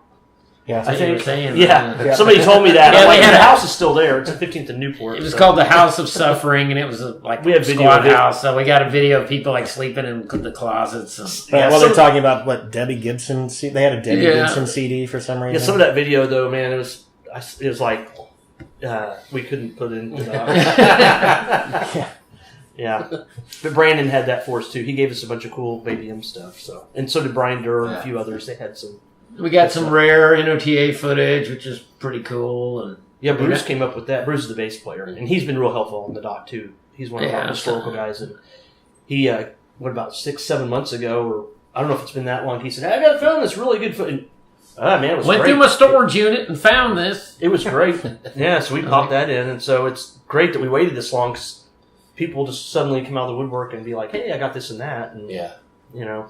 Speaker 5: Yeah,
Speaker 4: I think.
Speaker 6: saying.
Speaker 4: Yeah. Somebody told me that.
Speaker 6: Yeah,
Speaker 4: I'm like,
Speaker 6: they had
Speaker 4: the
Speaker 6: a-
Speaker 4: house is still there. It's at 15th and Newport.
Speaker 6: It was called the House of Suffering, and it was like
Speaker 4: We have video
Speaker 6: squad
Speaker 4: of it.
Speaker 6: house. So we got a video of people like sleeping in the closets. And,
Speaker 4: Yeah,
Speaker 5: well,
Speaker 4: some-
Speaker 5: they're talking about what Debbie Gibson. They had a Debbie
Speaker 6: Yeah.
Speaker 5: Gibson CD for some reason.
Speaker 4: Yeah, some of that video though, man, it was like we couldn't put it in. Yeah, but Brandon had that for us too. He gave us a bunch of cool Baby M stuff. So, and so did Brian Durr and a few others. They had some.
Speaker 6: we got some rare NOTA footage, which is pretty cool. And
Speaker 4: Yeah, Bruce came up with that. Bruce is the bass player, and he's been real helpful on the doc too. He's one of our
Speaker 6: Yeah.
Speaker 4: historical guys, and he about 6-7 months ago, or I don't know if it's been that long. He said, "I got to film this really good footage." Man, it was
Speaker 6: went
Speaker 4: great.
Speaker 6: through my storage unit and found this.
Speaker 4: It was great. Yeah, so we popped that in, and so it's great that we waited this long because people just suddenly come out of the woodwork and be like, "Hey, I got this and that," and
Speaker 2: Yeah.
Speaker 4: you know,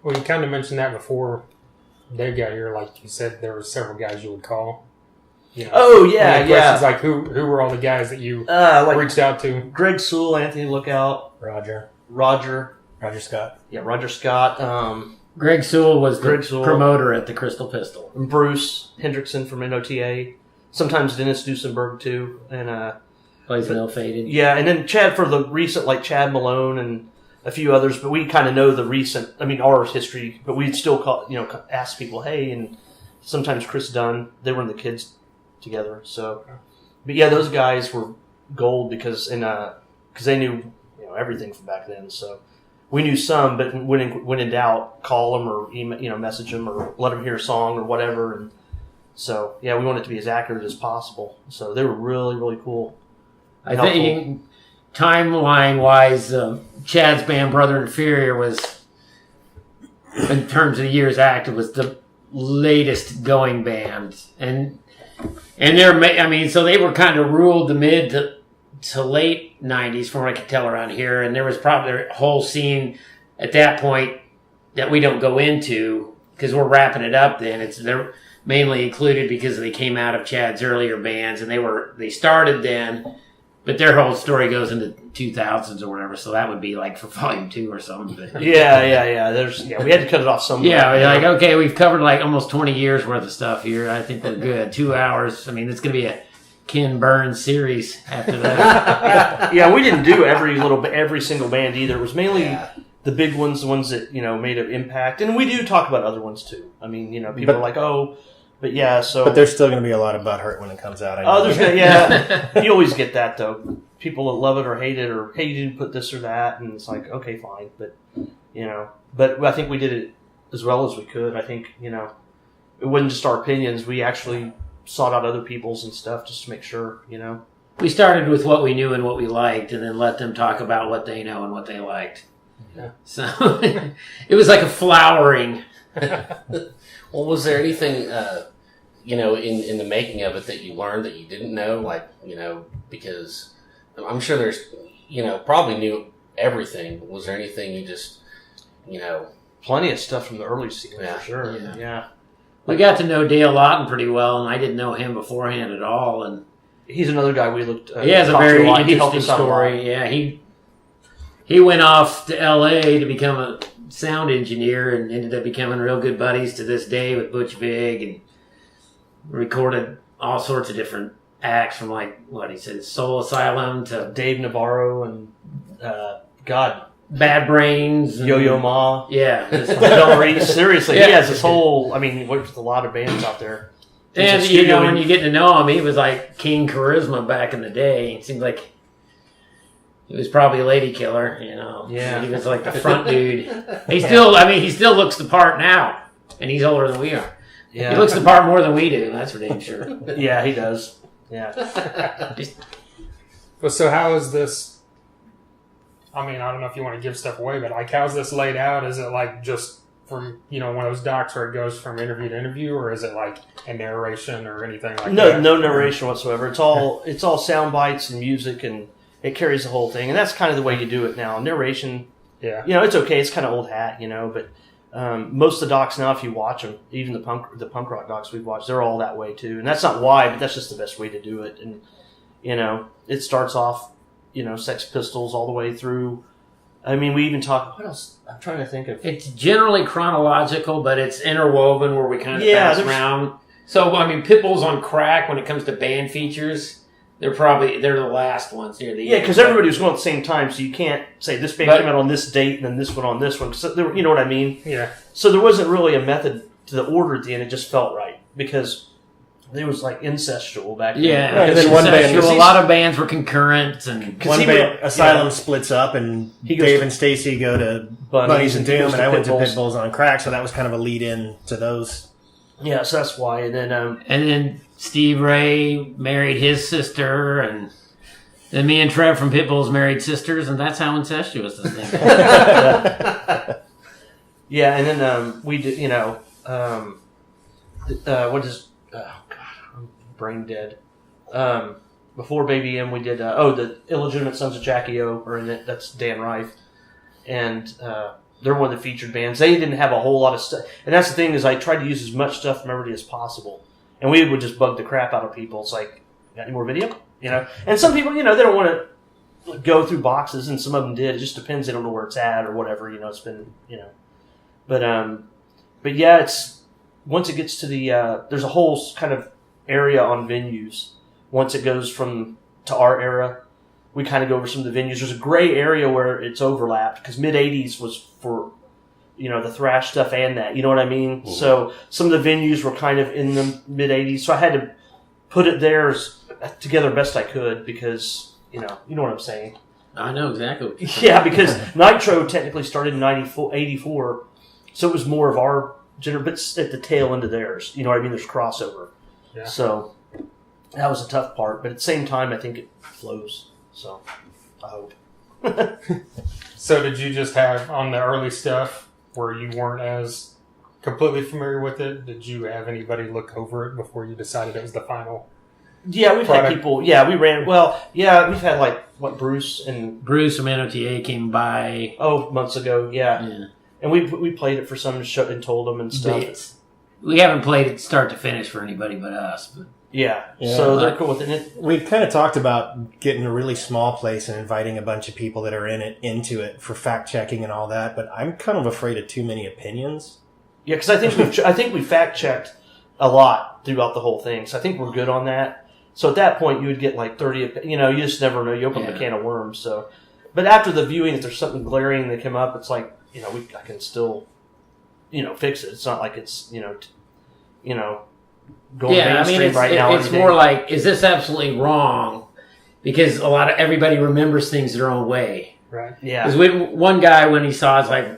Speaker 7: Well, you kind of mentioned that before Dave got here. Like you said, there were several guys you would call. You know,
Speaker 4: oh
Speaker 7: One
Speaker 4: yeah,
Speaker 7: of the questions
Speaker 4: yeah,
Speaker 7: like who were all the guys that you
Speaker 4: like
Speaker 7: reached out to?
Speaker 4: Greg Sewell, Anthony Lookout,
Speaker 5: Roger
Speaker 4: Roger
Speaker 5: Scott.
Speaker 4: Scott,
Speaker 6: Greg Sewell was the
Speaker 4: Greg Sewell.
Speaker 6: promoter at the Crystal Pistol.
Speaker 4: and Bruce Hendrickson from NOTA. Sometimes Dennis Duesenberg too, and
Speaker 6: Plays an ill-fated.
Speaker 4: yeah, and then Chad for the recent, like Chad Malone and a few others. But we kind of know the recent, our history. But we'd still call, ask people, hey, and sometimes Chris Dunn. They were in the kids together. So, but yeah, those guys were gold because they knew everything from back then. So we knew some, but when in doubt, call them or email, message them or let them hear a song or whatever. And so yeah, we wanted it to be as accurate as possible. So they were really, really cool.
Speaker 6: I think timeline-wise, Chad's band Brother Inferior was, in terms of years active, was the latest going band, and so they were kind of ruled the mid to late '90s, from what I could tell around here, and there was probably a whole scene at that point that we don't go into because we're wrapping it up. Then they're mainly included because they came out of Chad's earlier bands, and they started then. But their whole story goes into 2000s or whatever, so that would be like for volume 2 or something. But
Speaker 4: Yeah. We had to cut it off somewhere.
Speaker 6: yeah, we're like, okay, we've covered like almost 20 years worth of stuff here. I think we're good. 2 hours. I mean, it's going to be a Ken Burns series after that.
Speaker 4: Yeah, we didn't do every single band either. It was mainly the big ones, the ones that made an impact, and we do talk about other ones too. I mean, people are like, oh. But yeah, so...
Speaker 5: But there's still going to be a lot of butthurt when it comes out. I know.
Speaker 4: You always get that, though. People that love it or hate it, or, hey, you didn't put this or that, and it's like, okay, fine. But, but I think we did it as well as we could. I think, it wasn't just our opinions. We actually sought out other people's and stuff just to make sure,
Speaker 6: We started with what we knew and what we liked, and then let them talk about what they know and what they liked.
Speaker 7: Yeah.
Speaker 6: So it was like a flowering.
Speaker 2: Well, was there anything, in the making of it that you learned that you didn't know? Like, because I'm sure there's, probably knew everything. Was there anything you just,
Speaker 4: Plenty of stuff from the early scene,
Speaker 2: Yeah.
Speaker 4: for sure.
Speaker 6: Yeah.
Speaker 4: Yeah.
Speaker 6: We got to know Dale Lawton pretty well, and I didn't know him beforehand at all. And
Speaker 4: He's another guy we looked
Speaker 6: he has a
Speaker 4: talked to
Speaker 6: very
Speaker 4: lot. He helped
Speaker 6: interesting
Speaker 4: us out a lot.
Speaker 6: story. Yeah, he went off to L.A. to become a sound engineer and ended up becoming real good buddies to this day with Butch Vig, and recorded all sorts of different acts from he said Soul Asylum to
Speaker 4: Dave Navarro and,
Speaker 6: Bad Brains, and,
Speaker 4: Yo-Yo Ma.
Speaker 6: Yeah,
Speaker 4: Del Reese. Seriously,
Speaker 6: Yeah.
Speaker 4: he has this whole... he works with a lot of bands out there.
Speaker 6: and
Speaker 4: He's a studio
Speaker 6: when you get to know him, he was like King Charisma back in the day. It seemed like he was probably a lady killer,
Speaker 4: Yeah.
Speaker 6: He was like the front dude. He still looks the part now, and he's older than we are.
Speaker 4: Yeah.
Speaker 6: He looks the part more than we do. That's for damn sure.
Speaker 4: Yeah, he does. Yeah.
Speaker 7: Well, so how is this? I don't know if you want to give stuff away, but how's this laid out? Is it like just from one of those docs where it goes from interview to interview, or is it like a narration or anything like that?
Speaker 4: No narration whatsoever. It's all sound bites and music, and it carries the whole thing. And that's kind of the way you do it now. Narration,
Speaker 7: Yeah.
Speaker 4: it's okay. It's kind of old hat, but most of the docs now, if you watch them, even the punk rock docs we've watched, they're all that way too. And that's not why, but that's just the best way to do it. And it starts off, Sex Pistols all the way through I mean, we even talk. What else? I'm trying to think of.
Speaker 6: It's generally chronological, but it's interwoven where we kind of bounce around. So, I mean, Pitbull's on crack when it comes to band features. They're the last ones near the end.
Speaker 4: Yeah, because everybody was going at the same time, so you can't say this band came out on this date and then this one on this one. So you know what I mean?
Speaker 7: Yeah.
Speaker 4: So there wasn't really a method to the order at the end. It just felt right because there was like incestual back then.
Speaker 6: Yeah,
Speaker 5: Right, and then one band-
Speaker 6: a lot of bands were concurrent, and
Speaker 5: One band, Asylum splits up, and
Speaker 4: He goes
Speaker 5: Dave
Speaker 4: to
Speaker 5: and Stacy go to
Speaker 4: Bunnies
Speaker 5: Bunnies and
Speaker 4: and he
Speaker 5: Doom,
Speaker 4: goes
Speaker 5: and
Speaker 4: to
Speaker 5: I went to
Speaker 4: Pitbulls.
Speaker 5: Pitbulls on Crack, so that was kind of a lead in to those.
Speaker 4: Yeah, so that's why. And then
Speaker 6: Steve Ray married his sister, and then me and Trev from Pitbulls married sisters, and that's how incestuous this thing is.
Speaker 4: yeah, and then we did. What is? Oh God, I'm brain dead. Before Baby M, we did. The Illegitimate Sons of Jackie O are in it. That's Dan Rife, and they're one of the featured bands. They didn't have a whole lot of stuff, and that's the thing is I tried to use as much stuff from everybody as possible, and we would just bug the crap out of people. It's like, got any more video? And some people, they don't want to go through boxes, and some of them did. It just depends. They don't know where it's at or whatever. It's been, but yeah, it's once it gets to the there's a whole kind of area on venues. Once it goes to our era, we kind of go over some of the venues. There's a gray area where it's overlapped because mid '80s was for the thrash stuff and that. You know what I mean? Mm-hmm. So some of the venues were kind of in the mid '80s. So I had to put it there together best I could because you know what I'm saying.
Speaker 6: I know exactly what you're saying.
Speaker 4: Yeah, because Nitro technically started in 84, so it was more of our gender, but at the tail end of theirs. You know what I mean? There's crossover.
Speaker 7: Yeah.
Speaker 4: So that was a tough part, but at the same time, I think it flows. So I hope.
Speaker 7: So did you just have on the early stuff where you weren't as completely familiar with it? Did you have anybody look over it before you decided it was the final?
Speaker 4: Yeah, we've had people. Yeah, we ran. Well, yeah, we've had Bruce from
Speaker 6: NOTA came by.
Speaker 4: Months ago. Yeah. And we played it for some show and told them and stuff.
Speaker 6: We haven't played it start to finish for anybody but us. But.
Speaker 4: Yeah. So they're cool with it.
Speaker 5: We've kind of talked about getting a really small place and inviting a bunch of people that are into it for fact checking and all that. But I'm kind of afraid of too many opinions.
Speaker 4: Yeah, because I think we fact checked a lot throughout the whole thing. So I think we're good on that. So at that point, you would get 30. You just never know. You open up a can of worms. So, but after the viewing, if there's something glaring that come up, it's like I can still fix it. It's not like it's going mainstream right now.
Speaker 6: It's more like, is this absolutely wrong? Because everybody remembers things their own way.
Speaker 7: Right.
Speaker 4: Yeah.
Speaker 6: Because one guy, when he saw it,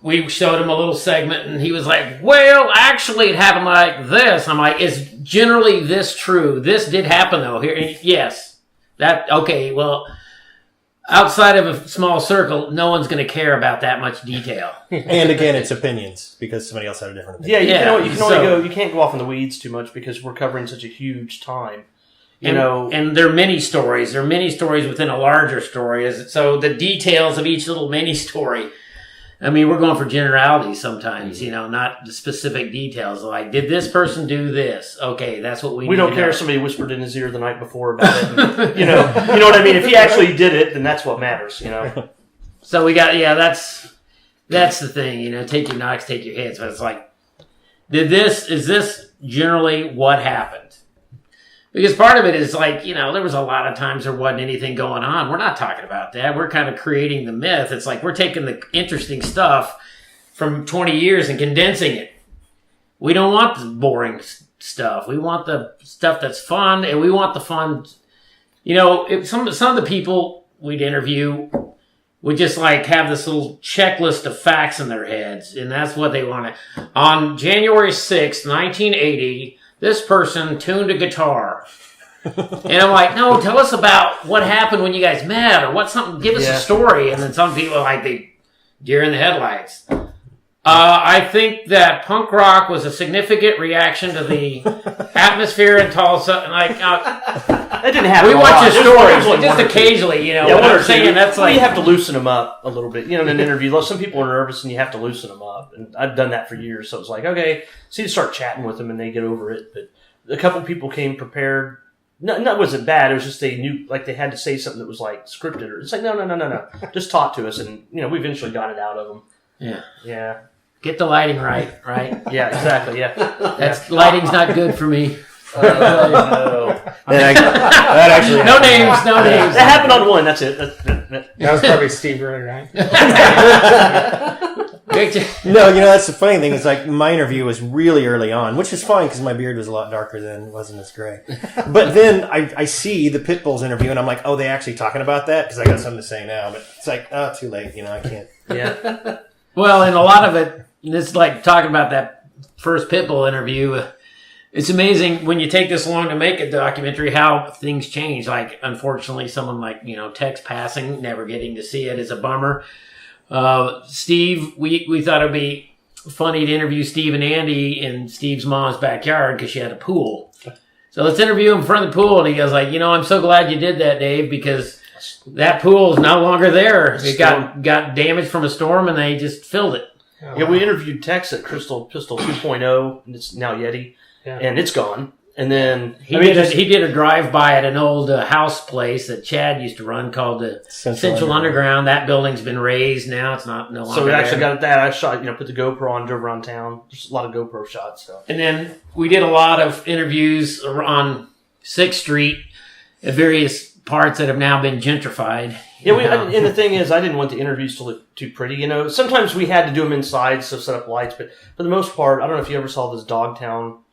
Speaker 6: we showed him a little segment, and he was like, well, actually, it happened like this. I'm like, is generally this true? This did happen, though. Here, yes. Okay, well, outside of a small circle, no one's going to care about that much detail.
Speaker 5: And again, it's opinions, because somebody else had a different opinion.
Speaker 4: Yeah, you can't go off in the weeds too much, because we're covering such a huge time.
Speaker 6: And there are many stories. There are many stories within a larger story. So the details of each little mini story, I mean, we're going for generalities sometimes, not the specific details. Like, did this person do this? Okay, that's what we
Speaker 4: don't care if somebody whispered in his ear the night before about it. And, you know what I mean? If he actually did it, then that's what matters,
Speaker 6: So we got, that's the thing, take your knocks, take your hits. But it's like, is this generally what happened? Because part of it is like, there was a lot of times there wasn't anything going on. We're not talking about that. We're kind of creating the myth. It's like we're taking the interesting stuff from 20 years and condensing it. We don't want the boring stuff. We want the stuff that's fun, and we want the fun. If some of the people we'd interview would just have this little checklist of facts in their heads, and that's what they wanted. On January 6th, 1980, this person tuned a guitar. And I'm like, no, tell us about what happened when you guys met, or give us a story. And then some people they deer in the headlights. I think that punk rock was a significant reaction to the atmosphere in Tulsa. And
Speaker 4: that didn't happen.
Speaker 6: We watch your stories just occasionally, what I'm saying. That's
Speaker 4: you have to loosen them up a little bit. In an interview, some people are nervous and you have to loosen them up. And I've done that for years. So it's like, okay, so you start chatting with them and they get over it. But a couple people came prepared No, it wasn't bad. It was just they knew, like, they had to say something that was, like, scripted. Or it's like, no. Just talk to us. And, you know, we eventually got it out of them.
Speaker 6: Yeah.
Speaker 4: Yeah.
Speaker 6: Get the lighting right?
Speaker 4: Yeah, exactly, yeah.
Speaker 6: Lighting's not good for me.
Speaker 4: No.
Speaker 5: That actually
Speaker 6: No names.
Speaker 4: That happened on one, that's it.
Speaker 7: That was probably Steve Ray, right?
Speaker 5: No, that's the funny thing. Is like my interview was really early on, which is fine because my beard was a lot darker then. It wasn't as gray. But then I see the Pitbulls interview and I'm like, oh, they actually talking about that? Because I got something to say now. But it's like, oh, too late. I can't.
Speaker 4: Yeah.
Speaker 6: Well, and a lot of it, it's like talking about that first Pitbull interview. It's amazing when you take this long to make a documentary how things change. Like, unfortunately, someone like, Tex passing, never getting to see it is a bummer. Steve, we thought it'd be funny to interview Steve and Andy in Steve's mom's backyard because she had a pool. So let's interview him in front of the pool. And he goes like, I'm so glad you did that, Dave, because that pool is no longer there. It got damaged from a storm and they just filled it.
Speaker 4: Yeah, we interviewed Tex at Crystal Pistol 2.0, and it's now Yeti, and it's gone. And then
Speaker 6: he did a drive-by at an old house place that Chad used to run called the Central Underground. That building's been razed now. It's no longer
Speaker 4: So we actually
Speaker 6: there.
Speaker 4: got that. I shot, put the GoPro on, drove around town. There's a lot of GoPro shots. So.
Speaker 6: And then we did a lot of interviews on 6th Street at various parts that have now been gentrified.
Speaker 4: Yeah, and the thing is, I didn't want the interviews to look too pretty. Sometimes we had to do them inside, so set up lights. But for the most part, I don't know if you ever saw this Dogtown.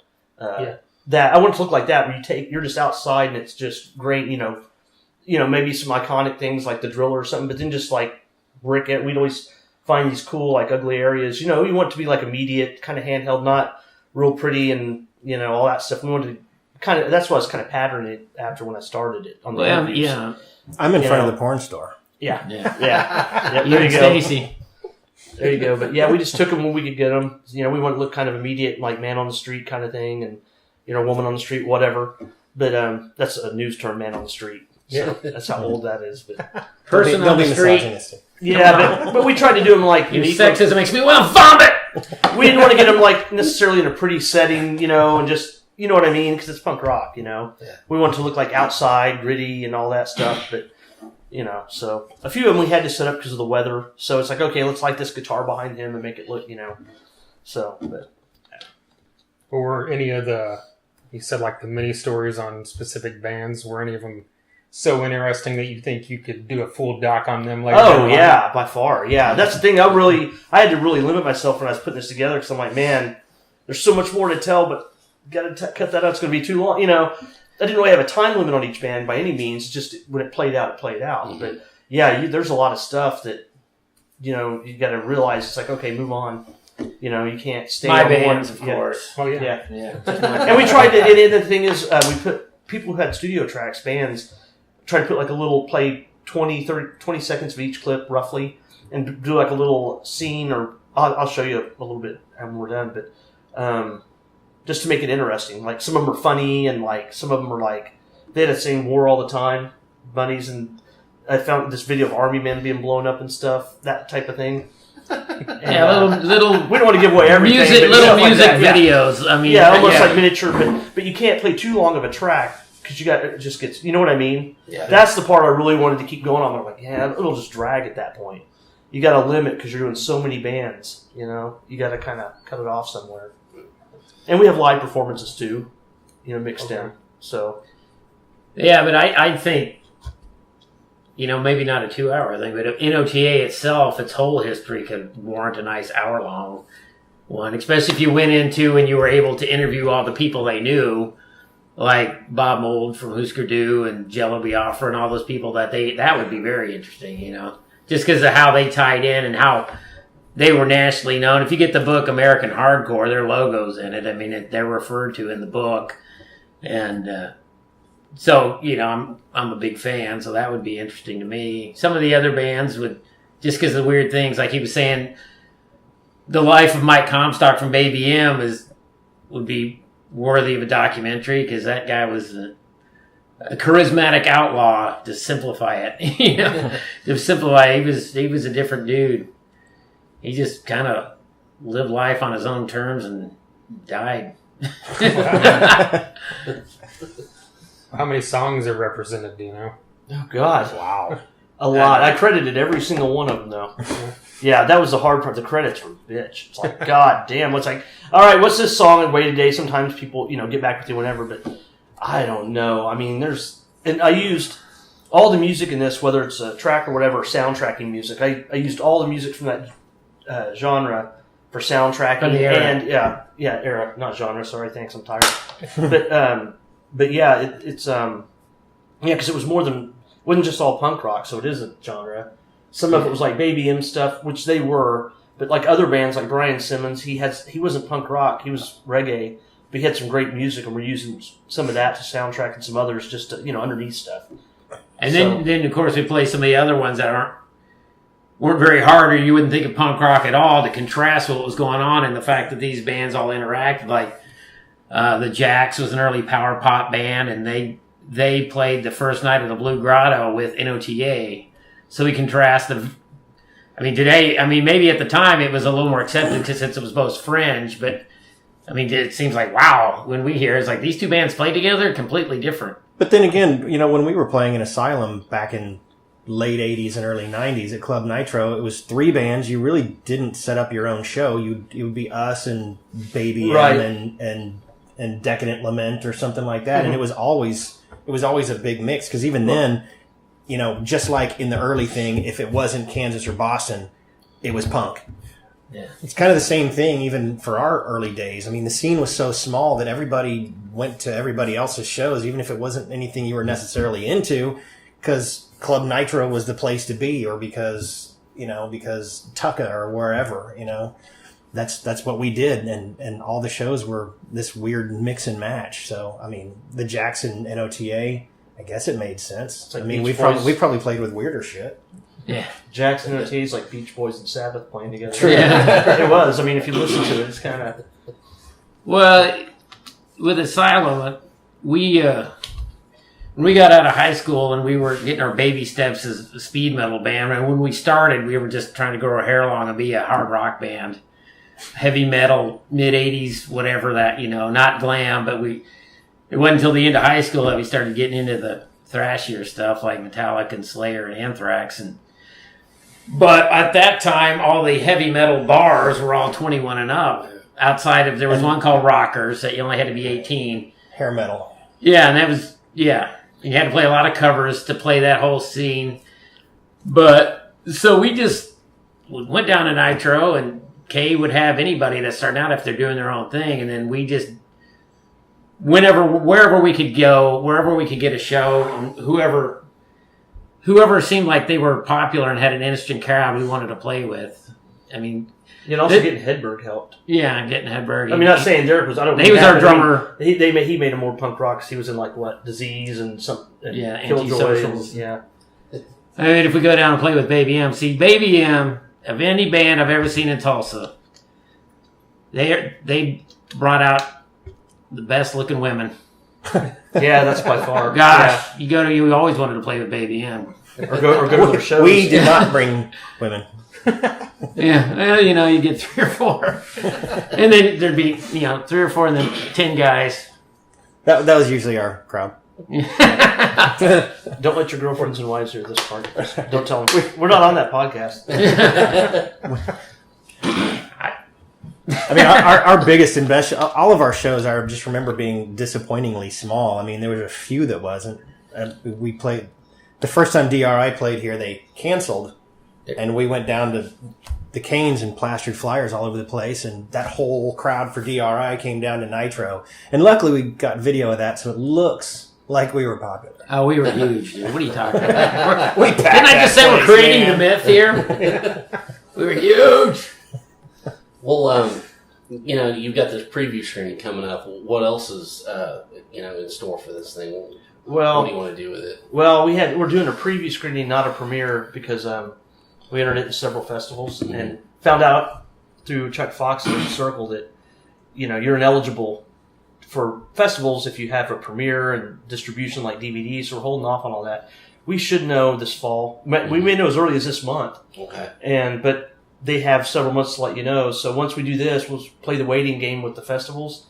Speaker 4: That I want it to look like that, where you're just outside and it's just great. Maybe some iconic things like the Driller or something, but then just like brick it. We'd always find these cool, like ugly areas. You want it to be like immediate, kind of handheld, not real pretty, and all that stuff. We wanted to that's why I was kind of patterning it after when I started it on the interviews.
Speaker 6: Yeah.
Speaker 5: I'm in front of the porn store.
Speaker 4: Yeah.
Speaker 6: You
Speaker 4: There
Speaker 6: and
Speaker 4: you go.
Speaker 6: Stacy.
Speaker 4: There you go. But yeah, we just took them when we could get them. We want to look kind of immediate, like man on the street kind of thing, and woman on the street, whatever. But that's a news term, man on the street. So that's how old that is. But
Speaker 6: Person on the street.
Speaker 4: yeah, but we tried to do them like
Speaker 6: Your
Speaker 4: unique.
Speaker 6: sexism makes me want to vomit.
Speaker 4: We didn't want to get them like necessarily in a pretty setting, and just what I mean, because it's punk rock. We want to look like outside, gritty, and all that stuff, but. So a few of them we had to set up because of the weather. So it's like, okay, let's light this guitar behind him and make it look, So, but.
Speaker 7: Or any of you said like the mini stories on specific bands, were any of them so interesting that you think you could do a full doc on them later?
Speaker 4: Oh, yeah, by far. Yeah, that's the thing. I had to really limit myself when I was putting this together because I'm like, man, there's so much more to tell, but got to cut that out. It's going to be too long, I didn't really have a time limit on each band by any means. Just when it played out, it played out. Mm-hmm. But yeah, there's a lot of stuff that you got to realize. It's like, okay, move on. You can't stay
Speaker 6: My
Speaker 4: on
Speaker 6: bands,
Speaker 4: one.
Speaker 6: of course.
Speaker 7: Oh yeah.
Speaker 4: And we tried to. And the thing is, we put people who had studio tracks, bands, try to put like a little play 20 seconds of each clip roughly, and do like a little scene. Or I'll show you a little bit when we're done, but. Just to make it interesting. Like, some of them are funny, and, like, some of them are, like, they had to sing war all the time, bunnies, and I found this video of army men being blown up and stuff, that type of thing. And,
Speaker 6: little
Speaker 4: we don't want to give away everything.
Speaker 6: music,
Speaker 4: but
Speaker 6: little
Speaker 4: stuff
Speaker 6: music
Speaker 4: like that.
Speaker 6: videos. I mean,
Speaker 4: Yeah, almost like miniature, but you can't play too long of a track, because it just gets, you know what I mean?
Speaker 2: Yeah.
Speaker 4: That's the part I really wanted to keep going on. I'm like, yeah, it'll just drag at that point. You got to limit, because you're doing so many bands, you got to kind of cut it off somewhere. And we have live performances too, mixed in. So,
Speaker 6: yeah, but I think, maybe not a 2-hour thing, but NOTA itself, its whole history could warrant a nice hour-long one, especially if you went into and you were able to interview all the people they knew, like Bob Mould from Husker Du and Jello Biafra and all those people that would be very interesting, just because of how they tied in and how they were nationally known. If you get the book American Hardcore, their logo's in it. I mean, they're referred to in the book. And so, I'm a big fan, so that would be interesting to me. Some of the other bands would, just because of the weird things, like he was saying, the life of Mike Comstock from Baby M would be worthy of a documentary, because that guy was a charismatic outlaw, to simplify it. To simplify it, he was a different dude. He just kind of lived life on his own terms and died.
Speaker 7: How many songs are represented, do you know?
Speaker 4: Oh, God.
Speaker 5: Wow.
Speaker 4: A lot. I credited every single one of them, though. Yeah, that was the hard part. The credits were bitch. It's like, God damn. It's like, all right, what's this song? And wait a day. Sometimes people, get back with you whenever, but I don't know. I mean, and I used all the music in this, whether it's a track or whatever, soundtracking music. I used all the music from that genre for soundtracking.
Speaker 6: Era.
Speaker 4: And era, not genre. Sorry, thanks. I'm tired. but yeah, it's because it was wasn't just all punk rock, so it is a genre. Some of it was like Baby M stuff, which they were, but like other bands like Brian Simmons, he wasn't punk rock, he was reggae, but he had some great music, and we're using some of that to soundtrack and some others just to, underneath stuff.
Speaker 6: And then of course we play some of the other ones that weren't very hard, or you wouldn't think of punk rock at all, to contrast what was going on and the fact that these bands all interacted. Like the Jacks was an early power pop band, and they played the first night of the Blue Grotto with NOTA. So we contrast today, maybe at the time it was a little more accepted since it was both fringe, but it seems like, wow, when we hear it's like these two bands play together, completely different.
Speaker 5: But then again, when we were playing in Asylum back in late 80s and early 90s at Club Nitro, it was 3 bands. You really didn't set up your own show. It would be us and Baby
Speaker 4: right.
Speaker 5: M and Decadent Lament or something like that.
Speaker 4: Mm-hmm.
Speaker 5: And it was always a big mix, because even then, just like in the early thing, if it wasn't Kansas or Boston, it was punk.
Speaker 6: Yeah.
Speaker 5: It's kind of the same thing even for our early days. The scene was so small that everybody went to everybody else's shows, even if it wasn't anything you were necessarily into, because Club Nitro was the place to be, or because Tucka or wherever, That's what we did, and all the shows were this weird mix and match. So, the Jackson NOTA, I guess it made sense.
Speaker 4: Like
Speaker 5: we probably played with weirder shit.
Speaker 6: Yeah.
Speaker 4: Jackson and NOTA's like Beach Boys and Sabbath playing together.
Speaker 5: True.
Speaker 6: Yeah.
Speaker 4: It was. If you listen to it, it's kind of...
Speaker 6: Well, with Asylum, when we got out of high school and we were getting our baby steps as a speed metal band, and when we started, we were just trying to grow our hair long and be a hard rock band. Heavy metal, mid-'80s, whatever that, not glam, but it wasn't until the end of high school that we started getting into the thrashier stuff like Metallica and Slayer and Anthrax. But at that time, all the heavy metal bars were all 21 and up. There was one called Rockers that you only had to be 18.
Speaker 5: Hair metal.
Speaker 6: Yeah, and that was, yeah. You had to play a lot of covers to play that whole scene. But, so we just went down to Nitro, and Kay would have anybody that's starting out if they're doing their own thing, and then we just, wherever we could go, wherever we could get a show, and whoever seemed like they were popular and had an interesting crowd we wanted to play with.
Speaker 4: also getting Hedberg helped.
Speaker 6: Yeah, getting Hedberg.
Speaker 4: Not saying Derek was. I don't.
Speaker 6: He was our drummer.
Speaker 4: He made him more punk rock because he was in like what Disease and some.
Speaker 6: Yeah,
Speaker 4: Killjoy.
Speaker 6: Antisocials.
Speaker 4: Yeah.
Speaker 6: If we go down and play with Baby M, see Baby M, of any band I've ever seen in Tulsa, they brought out the best looking women.
Speaker 4: Yeah, that's by far.
Speaker 6: Gosh, you always wanted to play with Baby M.
Speaker 4: Or go to their shows.
Speaker 5: We did not bring women.
Speaker 6: Yeah, well, you get 3 or 4. And then there'd be, 3 or 4 and then 10 guys.
Speaker 5: That was usually our crowd.
Speaker 4: Don't let your girlfriends and wives hear this part. Don't tell them. We're not on that podcast.
Speaker 5: Our biggest investment, all of our shows, I just remember being disappointingly small. There was a few that wasn't. We played, the first time DRI played here, they canceled, and we went down to the Canes and plastered flyers all over the place, and that whole crowd for DRI came down to Nitro. And luckily we got video of that, so it looks like we were popular.
Speaker 6: Oh, we were huge, dude. What are you talking about?
Speaker 5: Didn't
Speaker 6: I just say we're creating the myth here? We were huge.
Speaker 2: Well, you've got this preview screening coming up. What else is, in store for this thing?
Speaker 4: Well,
Speaker 2: what do you want to do with it?
Speaker 4: Well, we're doing a preview screening, not a premiere, because we entered it in several festivals and found out through Chuck Fox's circle that, you're ineligible for festivals if you have a premiere and distribution like DVDs. So we're holding off on all that. We should know this fall. We may know as early as this month.
Speaker 2: Okay.
Speaker 4: But they have several months to let you know. So once we do this, we'll play the waiting game with the festivals.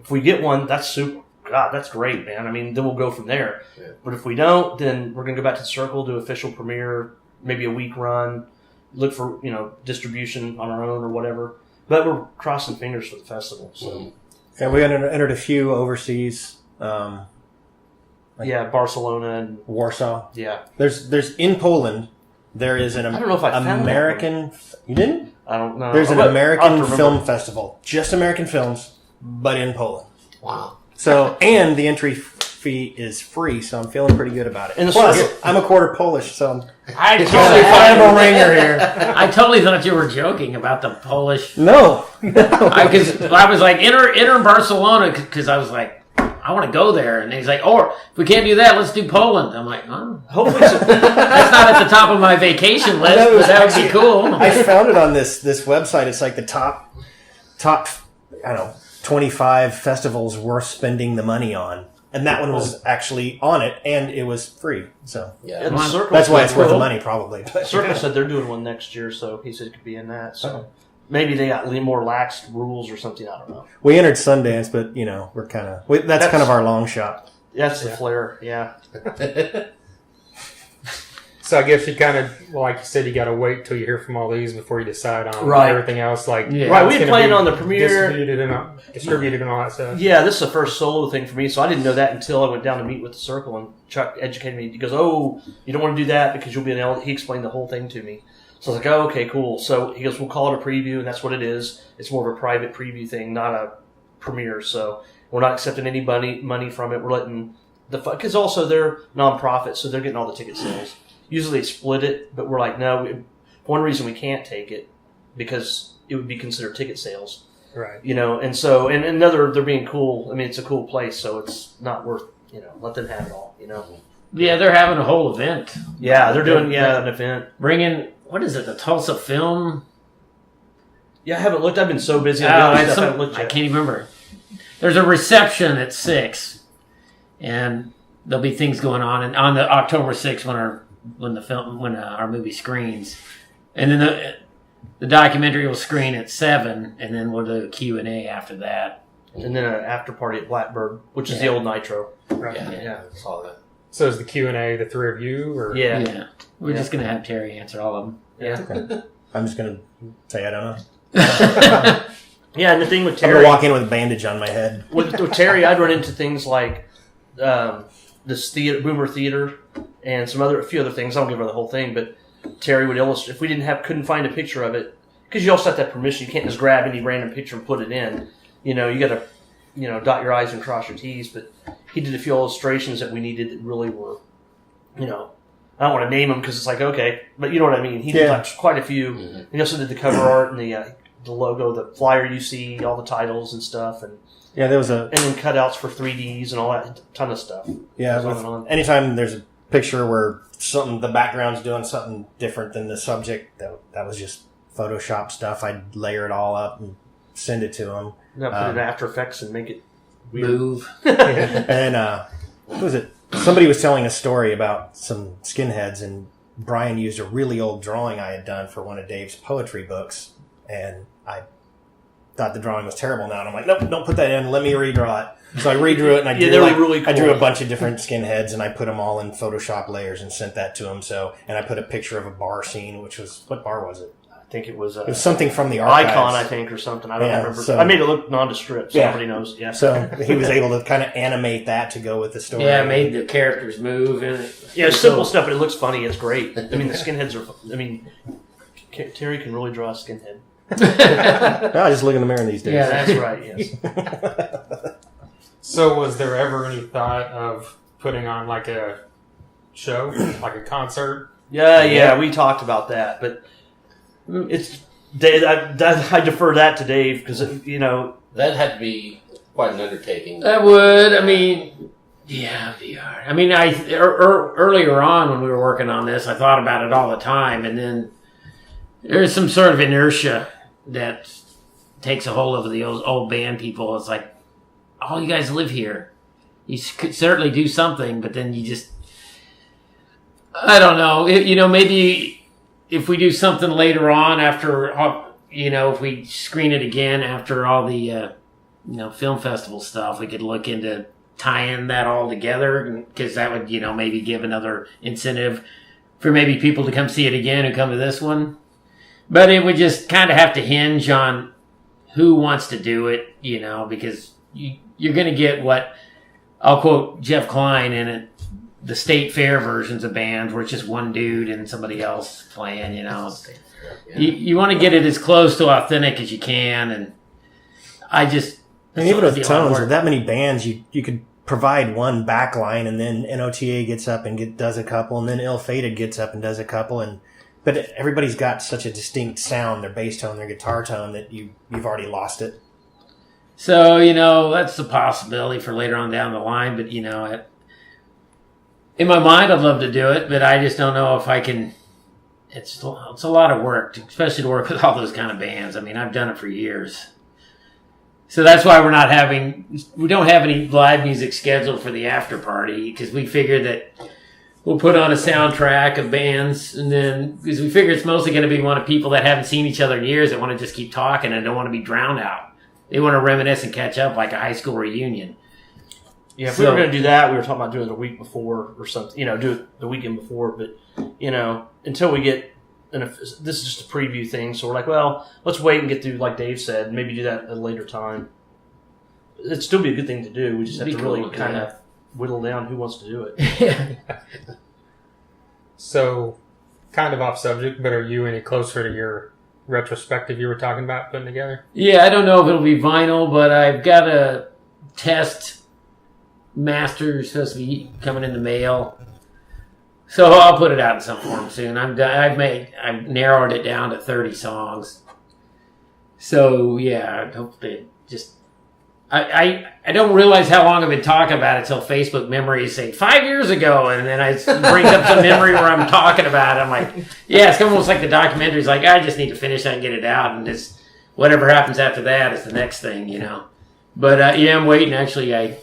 Speaker 4: If we get one, that's super God, that's great, man. I mean, then we'll go from there.
Speaker 2: Yeah.
Speaker 4: But if we don't, then we're going to go back to the circle, do official premiere, maybe a week run, look for, distribution on our own or whatever. But we're crossing fingers for the festival. So
Speaker 5: And we entered a few overseas.
Speaker 4: yeah, Barcelona and
Speaker 5: Warsaw.
Speaker 4: yeah.
Speaker 5: There's in Poland. There is an
Speaker 4: I don't know if I found that
Speaker 5: American. You didn't?
Speaker 4: I don't know.
Speaker 5: There's an
Speaker 4: I'll have
Speaker 5: American
Speaker 4: to remember.
Speaker 5: film festival, just American films, but in Poland.
Speaker 2: Wow.
Speaker 5: So, and the entry fee is free, so I'm feeling pretty good about it.
Speaker 4: And the
Speaker 5: Plus,
Speaker 4: circle-
Speaker 5: I'm a quarter Polish, so
Speaker 6: I
Speaker 5: I'm
Speaker 6: totally,
Speaker 5: a ringer here.
Speaker 6: I totally thought you were joking about the Polish.
Speaker 5: No,
Speaker 6: Because I was like, enter Barcelona, because I was like, I want to go there. And he's like, or if we can't do that, let's do Poland. I'm like, oh,
Speaker 4: Hopefully, it's
Speaker 6: that's not at the top of my vacation list,
Speaker 5: know, it was
Speaker 6: but that would be cool.
Speaker 5: I found it on this website. It's like the top, I don't know, 25 festivals worth spending the money on, and that one was actually on it, and it was free. So
Speaker 2: Yeah.
Speaker 4: and the circle.
Speaker 5: that's why it's worth the
Speaker 4: cool.
Speaker 5: money, probably. But,
Speaker 4: Circle said they're doing one next year, so he said it could be in that. So maybe they got more lax rules or something. I don't know.
Speaker 5: we entered Sundance, but we're that's kind of our long shot.
Speaker 4: That's the flair. Yeah.
Speaker 7: So I guess you kind of, like you said, you got to wait till you hear from all these before you decide on
Speaker 4: Right.
Speaker 7: everything else. Like,
Speaker 6: Yeah.
Speaker 4: Right,
Speaker 7: it's
Speaker 4: we
Speaker 7: gonna
Speaker 4: planned
Speaker 7: be
Speaker 4: on the premiere.
Speaker 7: distributed and all that stuff.
Speaker 4: Yeah, this is the first solo thing for me, so I didn't know that until I went down to meet with the circle, and Chuck educated me. He goes, "Oh, you don't want to do that because you'll be an L." He explained the whole thing to me. So I was like, "Oh, okay, cool." So he goes, "We'll call it a preview, and that's what it is. It's more of a private preview thing, not a premiere. So we're not accepting any money from it. We're letting because also they're nonprofit, so they're getting all the ticket sales. Usually they split it, but we're like, no. For one reason, we can't take it because it would be considered ticket sales."
Speaker 7: Right.
Speaker 4: And so, and another, they're being cool. I mean, it's a cool place, so it's not worth, let them have it all,
Speaker 6: Yeah, they're having a whole event.
Speaker 4: Yeah, they're doing, an event.
Speaker 6: Bringing, what is it, the Tulsa Film?
Speaker 4: Yeah, I haven't looked. I've been so busy.
Speaker 6: Oh,
Speaker 4: On the other
Speaker 6: it's
Speaker 4: stuff, I
Speaker 6: some-
Speaker 4: haven't looked
Speaker 6: I
Speaker 4: yet.
Speaker 6: can't even remember. There's a reception at 6, and there'll be things going on. And on the October 6th, when our movie screens, and then the documentary will screen at 7, and then we'll do a Q&A after that.
Speaker 4: And then an after party at Blackbird, which is the old Nitro.
Speaker 7: Right.
Speaker 2: Yeah. I saw that.
Speaker 7: So is the Q&A the three of you? Or?
Speaker 4: Yeah.
Speaker 6: We're just gonna have Terry answer all of them.
Speaker 4: Yeah.
Speaker 5: I'm just gonna say I don't know.
Speaker 4: Yeah, and the thing with
Speaker 5: I'm gonna
Speaker 4: Terry,
Speaker 5: walk in with a bandage on my head.
Speaker 4: with Terry, I'd run into things like this theater, Boomer Theater, and a few other things. I don't give her the whole thing, but Terry would illustrate. If we couldn't find a picture of it, because you also have to have permission. You can't just grab any random picture and put it in. You got to, dot your I's and cross your T's. But he did a few illustrations that we needed that really were, I don't want to name them because it's like, okay, but you know what I mean. He did like quite a few.
Speaker 2: Mhm.
Speaker 4: He also did the cover art and the logo, the flyer you see, all the titles and stuff, and
Speaker 5: There was a
Speaker 4: then cutouts for 3Ds and all that ton of stuff.
Speaker 5: Yeah,
Speaker 4: Goes on and on.
Speaker 5: anytime there's a picture where the background's doing something different than the subject, that was just Photoshop stuff. I'd layer it all up and send it to him.
Speaker 4: Now put it in After Effects and make it weird.
Speaker 6: Move.
Speaker 5: And what was it? Somebody was telling a story about some skinheads, and Brian used a really old drawing I had done for one of Dave's poetry books, and I thought the drawing was terrible now, and I'm like, nope, don't put that in. Let me redraw it. So I redrew it, and
Speaker 4: Yeah, they were really
Speaker 5: I drew
Speaker 4: cool.
Speaker 5: a bunch of different skinheads, and I put them all in Photoshop layers and sent that to him. And I put a picture of a bar scene, which was, what bar was it?
Speaker 4: I think it was,
Speaker 5: It was something from the archives.
Speaker 4: Icon, I think, or something. I don't
Speaker 5: Yeah,
Speaker 4: remember.
Speaker 5: so-
Speaker 4: I made it look nondescript, so
Speaker 5: Yeah.
Speaker 4: nobody knows. Yeah.
Speaker 5: So he was able to kind of animate that to go with the story.
Speaker 6: Yeah, made the characters move. And
Speaker 4: Yeah, simple stuff, but it looks funny. It's great. I mean, the skinheads are. I mean, Terry can really draw a skinhead.
Speaker 5: I just look in the mirror these days.
Speaker 6: Yeah,
Speaker 4: That's right. Yes.
Speaker 7: So was there ever any thought of putting on like a show, like a concert?
Speaker 4: Yeah. We talked about that, but it's Dave. I defer that to Dave because
Speaker 2: That had to be quite an undertaking.
Speaker 6: That would, I mean, yeah, it'd be hard. I mean, earlier on when we were working on this, I thought about it all the time, and then there's some sort of inertia that takes a hold of the old band people. It's like, oh, you guys live here. You could certainly do something, but then you just, I don't know. Maybe if we do something later on after, if we screen it again after all the, film festival stuff, we could look into tying that all together, because that would, maybe give another incentive for maybe people to come see it again and come to this one. But it would just kind of have to hinge on who wants to do it, because you're going to get what, I'll quote Jeff Klein in it, the state fair versions of bands where it's just one dude and somebody else playing, You want to get it as close to authentic as you can, and
Speaker 5: even with tones, with that many bands, you could provide one back line, and then NOTA gets up and does a couple, and then Ill Fated gets up and does a couple, but everybody's got such a distinct sound, their bass tone, their guitar tone, that you've already lost it.
Speaker 6: So, that's a possibility for later on down the line, but, in my mind, I'd love to do it, but I just don't know if I can. It's a lot of work, especially to work with all those kind of bands. I mean, I've done it for years. So that's why we don't have any live music scheduled for the after party, because we figure that we'll put on a soundtrack of bands, and then, because we figure it's mostly going to be one of people that haven't seen each other in years that want to just keep talking and don't want to be drowned out. They want to reminisce and catch up like a high school reunion.
Speaker 4: Yeah, if we were going to do that, we were talking about doing it the week before or something, do it the weekend before, but, until we get, this is just a preview thing, so we're like, well, let's wait and get through, like Dave said, maybe do that at a later time. It'd still be a good thing to do, we just have to really kind of whittle down who wants to do it.
Speaker 7: So, kind of off subject, but are you any closer to your retrospective you were talking about putting together?
Speaker 6: Yeah, I don't know if it'll be vinyl, but I've got a test master supposed to be coming in the mail. So I'll put it out in some form soon. I've narrowed it down to 30 songs. So yeah, hopefully I don't realize how long I've been talking about it till Facebook memories say 5 years ago, and then I bring up some memory where I'm talking about it. I'm like, yeah, it's almost like the documentary's like, I just need to finish that and get it out, and just whatever happens after that is the next thing, But I'm waiting. Actually, I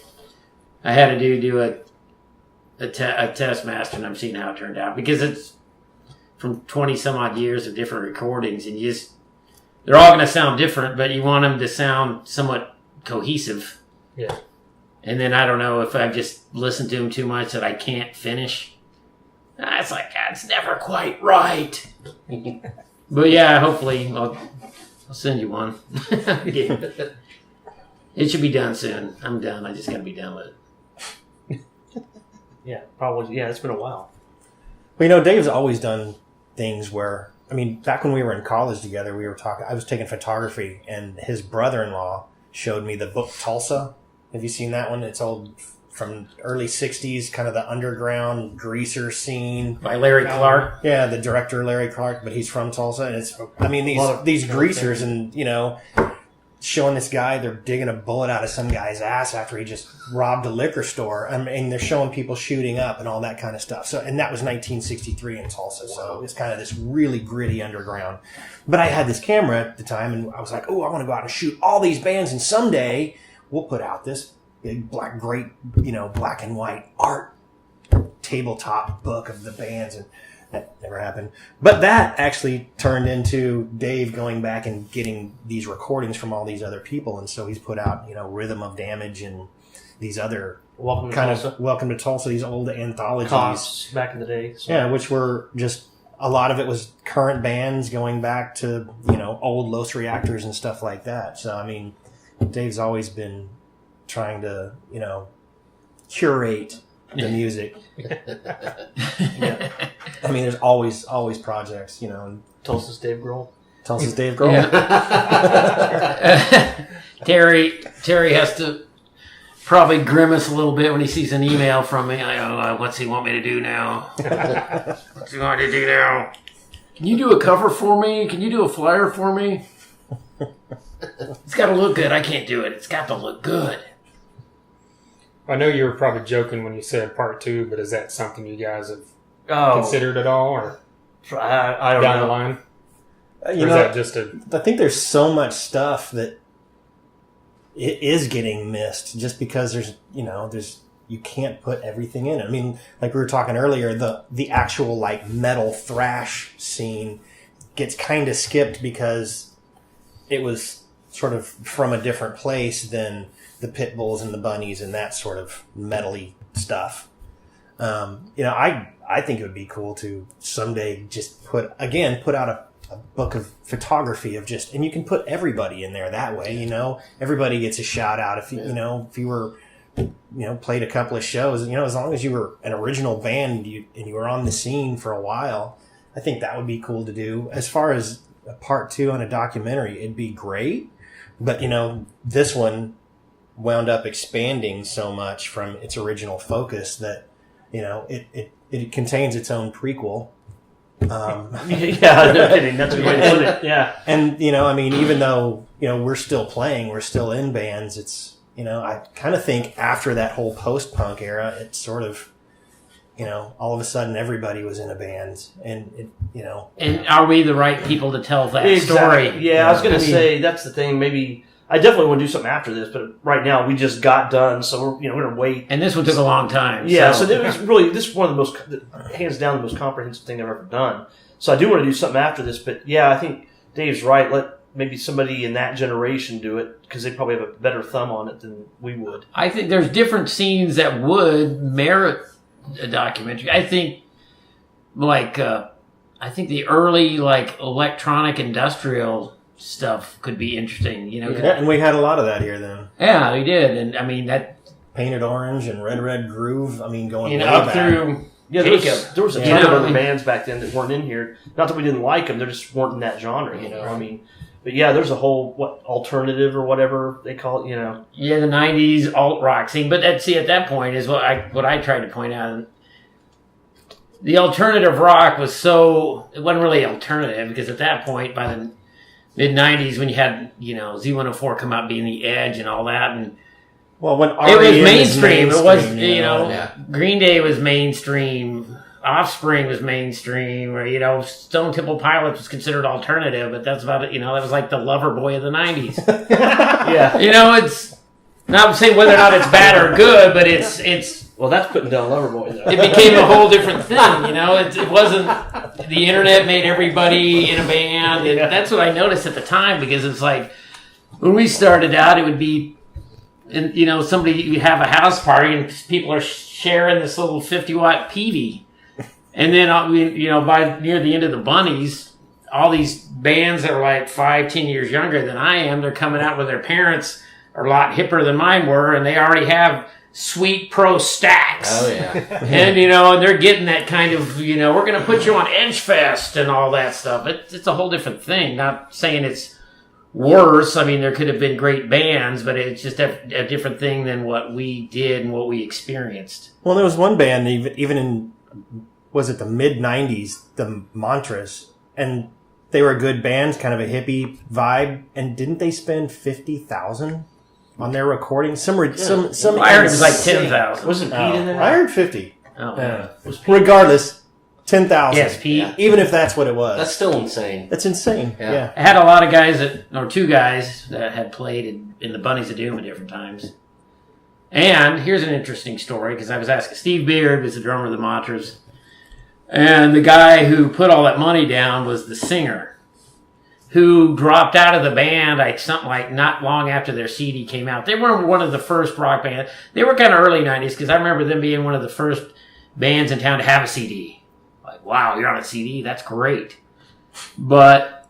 Speaker 6: had to do a test master, and I'm seeing how it turned out, because it's from 20 some odd years of different recordings, and they're all going to sound different, but you want them to sound somewhat cohesive.
Speaker 7: Yeah.
Speaker 6: And then I don't know if I've just listened to them too much that I can't finish. It's like, it's never quite right. But yeah, hopefully I'll send you one. It should be done soon. I'm done. I just got to be done with it.
Speaker 4: Yeah, probably. Yeah, it's been a while.
Speaker 5: Well, Dave's always done things where, back when we were in college together, we were talking, I was taking photography, and his brother-in-law showed me the book Tulsa. Have you seen that one? It's old, from early 60s, kind of the underground greaser scene.
Speaker 6: By Larry Clark?
Speaker 5: Yeah, the director Larry Clark, but he's from Tulsa. And it's, these greasers and, showing this guy, they're digging a bullet out of some guy's ass after he just robbed a liquor store. And they're showing people shooting up and all that kind of stuff. So, and that was 1963 in Tulsa. So it's kind of this really gritty underground. But I had this camera at the time, and I was like, oh, I want to go out and shoot all these bands, and someday we'll put out this big great, black and white art tabletop book of the bands, and that never happened. But that actually turned into Dave going back and getting these recordings from all these other people, and so he's put out, Rhythm of Damage and these other
Speaker 4: Welcome to Tulsa,
Speaker 5: these old anthologies.
Speaker 4: Cops back in the day. So.
Speaker 5: Yeah, which were just, a lot of it was current bands going back to, old Los Reactors and stuff like that. So, Dave's always been trying to, curate the music. Yeah. There's always projects,
Speaker 4: Tulsa's Dave Grohl.
Speaker 5: Tulsa's Dave Grohl.
Speaker 6: Yeah. Terry has to probably grimace a little bit when he sees an email from me. What's he want me to do now? What's he want me to do now? Can you do a cover for me? Can you do a flyer for me? It's got to look good. I can't do it. It's got to look good.
Speaker 7: I know you were probably joking when you said part 2, but is that something you guys have considered at all, or
Speaker 4: I don't
Speaker 7: down
Speaker 4: know.
Speaker 7: the line? Is that just
Speaker 5: I think there's so much stuff that it is getting missed just because there's you can't put everything in it. Like we were talking earlier, the actual metal thrash scene gets kind of skipped because it was sort of from a different place than the pit bulls and the bunnies and that sort of metally stuff. I think it would be cool to someday just put out a book of photography of just, and you can put everybody in there that way, everybody gets a shout out. If you were, played a couple of shows, as long as you were an original band and you were on the scene for a while, I think that would be cool to do. As far as a part 2 on a documentary, it'd be great. But, this one wound up expanding so much from its original focus that, it contains its own prequel.
Speaker 4: Yeah, no kidding. That's a good way to put it. Yeah.
Speaker 5: And, even though, we're still playing, we're still in bands, it's, I kind of think after that whole post-punk era, it sort of, all of a sudden everybody was in a band and
Speaker 6: And are we the right people to tell that
Speaker 4: Exactly.
Speaker 6: story?
Speaker 4: Yeah, I was going to say, that's the thing. Maybe I definitely want to do something after this, but right now we just got done, so we're going to wait.
Speaker 6: And this one took a long time.
Speaker 4: Yeah, so it was really, this is one of the most, hands down, the most comprehensive thing I've ever done. So I do want to do something after this, but yeah, I think Dave's right. Let maybe somebody in that generation do it, because they probably have a better thumb on it than we would.
Speaker 6: I think there's different scenes that would merit a documentary. I think, the early, electronic industrial stuff could be interesting,
Speaker 5: Yeah, and we had a lot of that here then.
Speaker 6: Yeah, we did. And that
Speaker 5: Painted Orange and Red Groove, going way
Speaker 6: up
Speaker 5: back.
Speaker 6: through
Speaker 4: Yeah, there was a ton
Speaker 6: Yeah.
Speaker 4: of other bands back then that weren't in here. Not that we didn't like them, they just weren't in that genre, But yeah, there's a whole alternative or whatever they call it,
Speaker 6: Yeah, the '90s alt rock scene. But at that point is what I tried to point out. The alternative rock was it wasn't really alternative, because at that point, by the mid '90s, when you had Z104 come out being the Edge and all that, and
Speaker 5: when
Speaker 6: it was
Speaker 5: R.E.M. is
Speaker 6: mainstream. It was
Speaker 2: Yeah.
Speaker 6: Green Day was mainstream. Offspring was mainstream, or Stone Temple Pilots was considered alternative, but that's about it. That was like the lover boy of the '90s.
Speaker 4: Yeah.
Speaker 6: It's not saying whether or not it's bad or good, but it's.
Speaker 4: Well, that's putting down Loverboy, though.
Speaker 6: It became a whole different thing. It wasn't the internet made everybody in a band. And that's what I noticed at the time, because it's like when we started out, it would be. And you have a house party and people are sharing this little 50-watt PV, and then by near the end of the Bunnies, all these bands that are like 5-10 years younger than I am, they're coming out with their parents are a lot hipper than mine were, and they already have sweet pro stacks.
Speaker 2: Oh yeah.
Speaker 6: And and they're getting that kind of we're going to put you on Edgefest and all that stuff. It's a whole different thing. Not saying it's worse. I mean, there could have been great bands, but it's just a different thing than what we did and what we experienced.
Speaker 5: Well, there was one band, even in, was it the mid-'90s, the Mantras, and they were a good band, kind of a hippie vibe, and didn't they spend $50,000 on their recording? Some
Speaker 6: I heard it was like
Speaker 5: insane-
Speaker 6: 10,000.
Speaker 4: Wasn't Pete in there?
Speaker 5: I heard 50.
Speaker 6: Oh.
Speaker 5: Yeah. Regardless, 10,000.
Speaker 6: Yes, Pete.
Speaker 5: Even if that's what it was.
Speaker 2: That's still insane.
Speaker 5: That's insane.
Speaker 2: Yeah.
Speaker 5: Yeah.
Speaker 6: I had a lot of guys two guys that had played in the Bunnies of Doom at different times. And here's an interesting story, because I was asking, Steve Beard was the drummer of the Mantras, and the guy who put all that money down was the singer, who dropped out of the band something like not long after their CD came out. They were one of the first rock bands. They were kind of early 90s, because I remember them being one of the first bands in town to have a CD. Like, wow, you're on a CD? That's great. But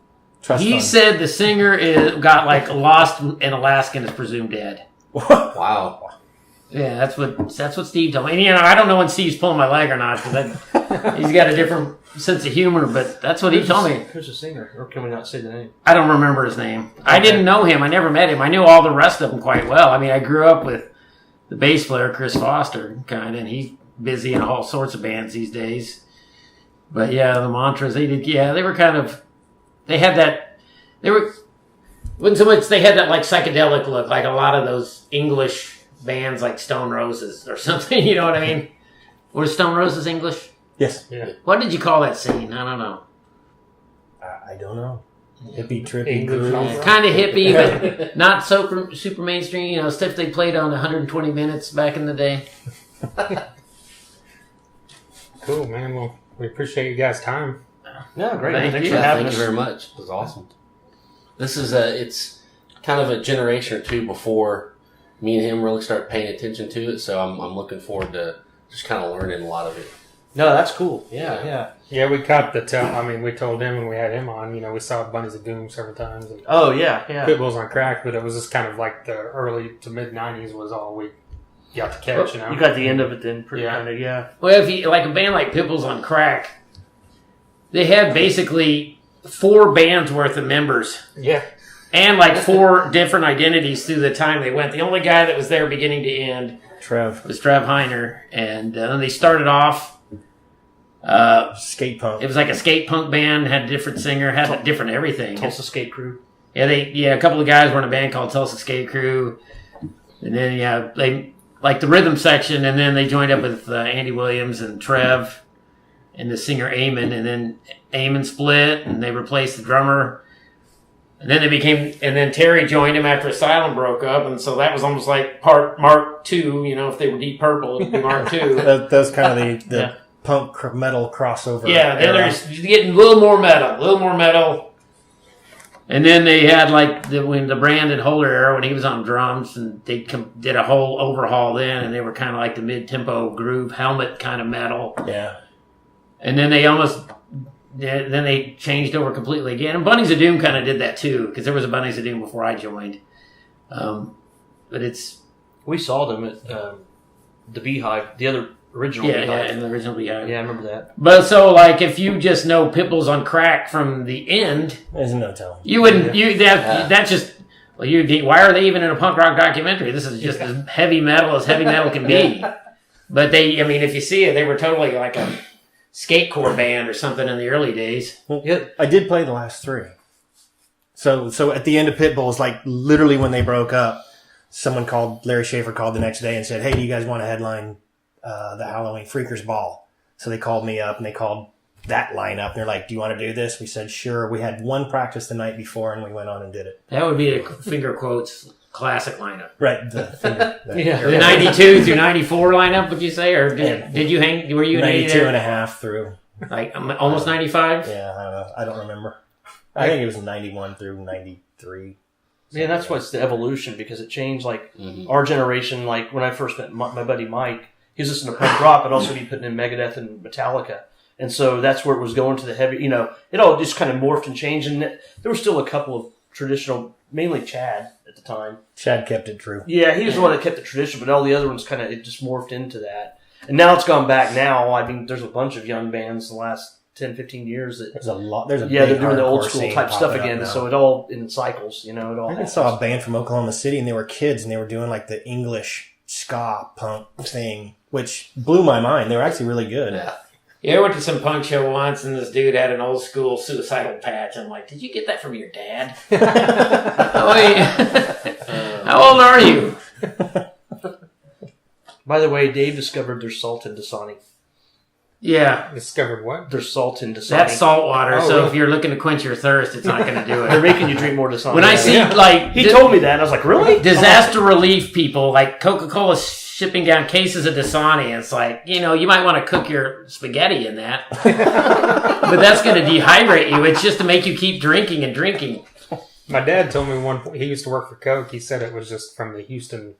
Speaker 6: he said the singer got lost in Alaska and is presumed dead.
Speaker 2: Wow.
Speaker 6: Yeah, that's what Steve told me. And, I don't know when Steve's pulling my leg or not, because he's got a different sense of humor, but that's what he told me.
Speaker 4: Who's the singer? Or can we not say the name?
Speaker 6: I don't remember his name. I didn't know him. I never met him. I knew all the rest of them quite well. I mean, I grew up with the bass player, Chris Foster, and he's busy in all sorts of bands these days. But yeah, the Mantras, they were kind of, they had that, wasn't so much, they had that psychedelic look, like a lot of those English bands like Stone Roses or something, you know what I mean? Were Stone Roses English?
Speaker 5: Yes.
Speaker 7: Yeah.
Speaker 6: What did you call that scene? I don't know.
Speaker 5: I don't know. Hippie, trippy,
Speaker 7: English
Speaker 5: groove.
Speaker 6: Kind of hippie, but not super mainstream, stuff they played on 120 Minutes back in the day.
Speaker 7: Cool, man. Well, we appreciate you guys' time.
Speaker 4: No, great.
Speaker 6: Thank
Speaker 4: Thanks
Speaker 6: you.
Speaker 4: for having
Speaker 2: Thank
Speaker 4: us.
Speaker 2: you very much. It was awesome. This is it's kind of a generation or two before, me and him really started paying attention to it. So I'm looking forward to just kind of learning a lot of it.
Speaker 4: No, that's cool. Yeah.
Speaker 7: Yeah, we caught the tail. I mean, we told him when we had him on, we saw Bunnies of Doom several times. And
Speaker 4: Oh, yeah.
Speaker 7: Pitbulls on Crack, but it was just kind of like the early to mid 90s was all we got to catch,
Speaker 4: You got the end of it then, pretty
Speaker 7: Yeah.
Speaker 4: kind of, yeah.
Speaker 6: Well, if you like a band like Pitbulls on Crack, they had basically 4 bands worth of members
Speaker 7: Yeah.
Speaker 6: and like 4 different identities through the time they went. The only guy that was there beginning to end
Speaker 5: Trev.
Speaker 6: was Trev Heiner, and then they started off.
Speaker 5: Skate punk.
Speaker 6: It was like a skate punk band, had a different singer, had a different everything.
Speaker 4: Tulsa Skate Crew.
Speaker 6: Yeah, a couple of guys were in a band called Tulsa Skate Crew, and then they like the rhythm section, and then they joined up with Andy Williams and Trev and the singer Eamon, and then Eamon split, and they replaced the drummer, and then Terry joined him after Asylum broke up, and so that was almost like part Mark II. If they were Deep Purple, it would be Mark II.
Speaker 5: That was kind of the punk metal crossover.
Speaker 6: Yeah, then
Speaker 5: era.
Speaker 6: there's getting a little more metal. And then they had when the Brandon Holder era when he was on drums, and they did a whole overhaul then, and they were kind of like the mid-tempo groove helmet kind of metal.
Speaker 5: Yeah.
Speaker 6: And then they changed over completely again. And Bunnies of Doom kind of did that too, because there was a Bunnies of Doom before I joined. But
Speaker 4: We saw them at the Beehive, the other original Beehive.
Speaker 6: in the original Beehive.
Speaker 4: Yeah, I remember that.
Speaker 6: But so if you just know Pitbulls on Crack from the end,
Speaker 5: There's no telling.
Speaker 6: you wouldn't. That's just. Well, why are they even in a punk rock documentary? This is just as heavy metal can be. But if you see it, they were totally like a skatecore band or something in the early days.
Speaker 5: Well, I did play the last 3. So at the end of Pitbulls, literally when they broke up, Larry Schaefer called the next day and said, "Hey, do you guys want to headline the Halloween Freakers Ball?" So they called me up and they called that lineup. And they're like, "Do you want to do this?" We said, "Sure." We had one practice the night before and we went on and did it.
Speaker 6: That would be a finger quotes classic lineup.
Speaker 5: Right.
Speaker 6: The 92 through 94 lineup, would you say? Or did you hang, were you in
Speaker 5: 92
Speaker 6: there?
Speaker 5: and a half through.
Speaker 6: Almost 95?
Speaker 5: Yeah, I don't know. I don't remember. I think it was 91 through 93.
Speaker 4: Man, that's what's the evolution, because it changed, our generation, when I first met my buddy Mike, he was listening to punk rock, but also he putting in Megadeth and Metallica. And so that's where it was going to the heavy, it all just kind of morphed and changed. And there were still a couple of traditional, mainly Chad at the time.
Speaker 5: Chad kept it true.
Speaker 4: Yeah, he was the one that kept the tradition, but all the other ones it just morphed into that. And now it's gone back now. There's a bunch of young bands the last 10, 15 years that...
Speaker 5: There's a lot. There's a
Speaker 4: they're
Speaker 5: big
Speaker 4: doing the old
Speaker 5: hardcore
Speaker 4: school
Speaker 5: scene
Speaker 4: type stuff
Speaker 5: popping up
Speaker 4: again.
Speaker 5: now.
Speaker 4: So it all in cycles, it all
Speaker 5: I even
Speaker 4: happens.
Speaker 5: saw a band from Oklahoma City, and they were kids, and they were doing the English ska punk thing, which blew my mind. They were actually really good.
Speaker 6: Yeah, I went to some punk show once, and this dude had an old school suicidal patch. I'm like, did you get that from your dad? How old are you?
Speaker 4: By the way, Dave discovered there's salt in Dasani.
Speaker 6: Yeah.
Speaker 7: Discovered what?
Speaker 4: There's salt in Dasani.
Speaker 6: That's salt water,
Speaker 7: Oh,
Speaker 6: so
Speaker 7: really?
Speaker 6: if you're looking to quench your thirst, it's not going to do
Speaker 4: They're
Speaker 6: it.
Speaker 4: making you drink more Dasani.
Speaker 6: When I see,
Speaker 4: He told me that, and I was like, really?
Speaker 6: disaster relief people, Coca-Cola shipping down cases of Dasani, it's you might want to cook your spaghetti in that. But that's going to dehydrate you. It's just to make you keep drinking and drinking.
Speaker 7: My dad told me he used to work for Coke. He said it was just from the Houston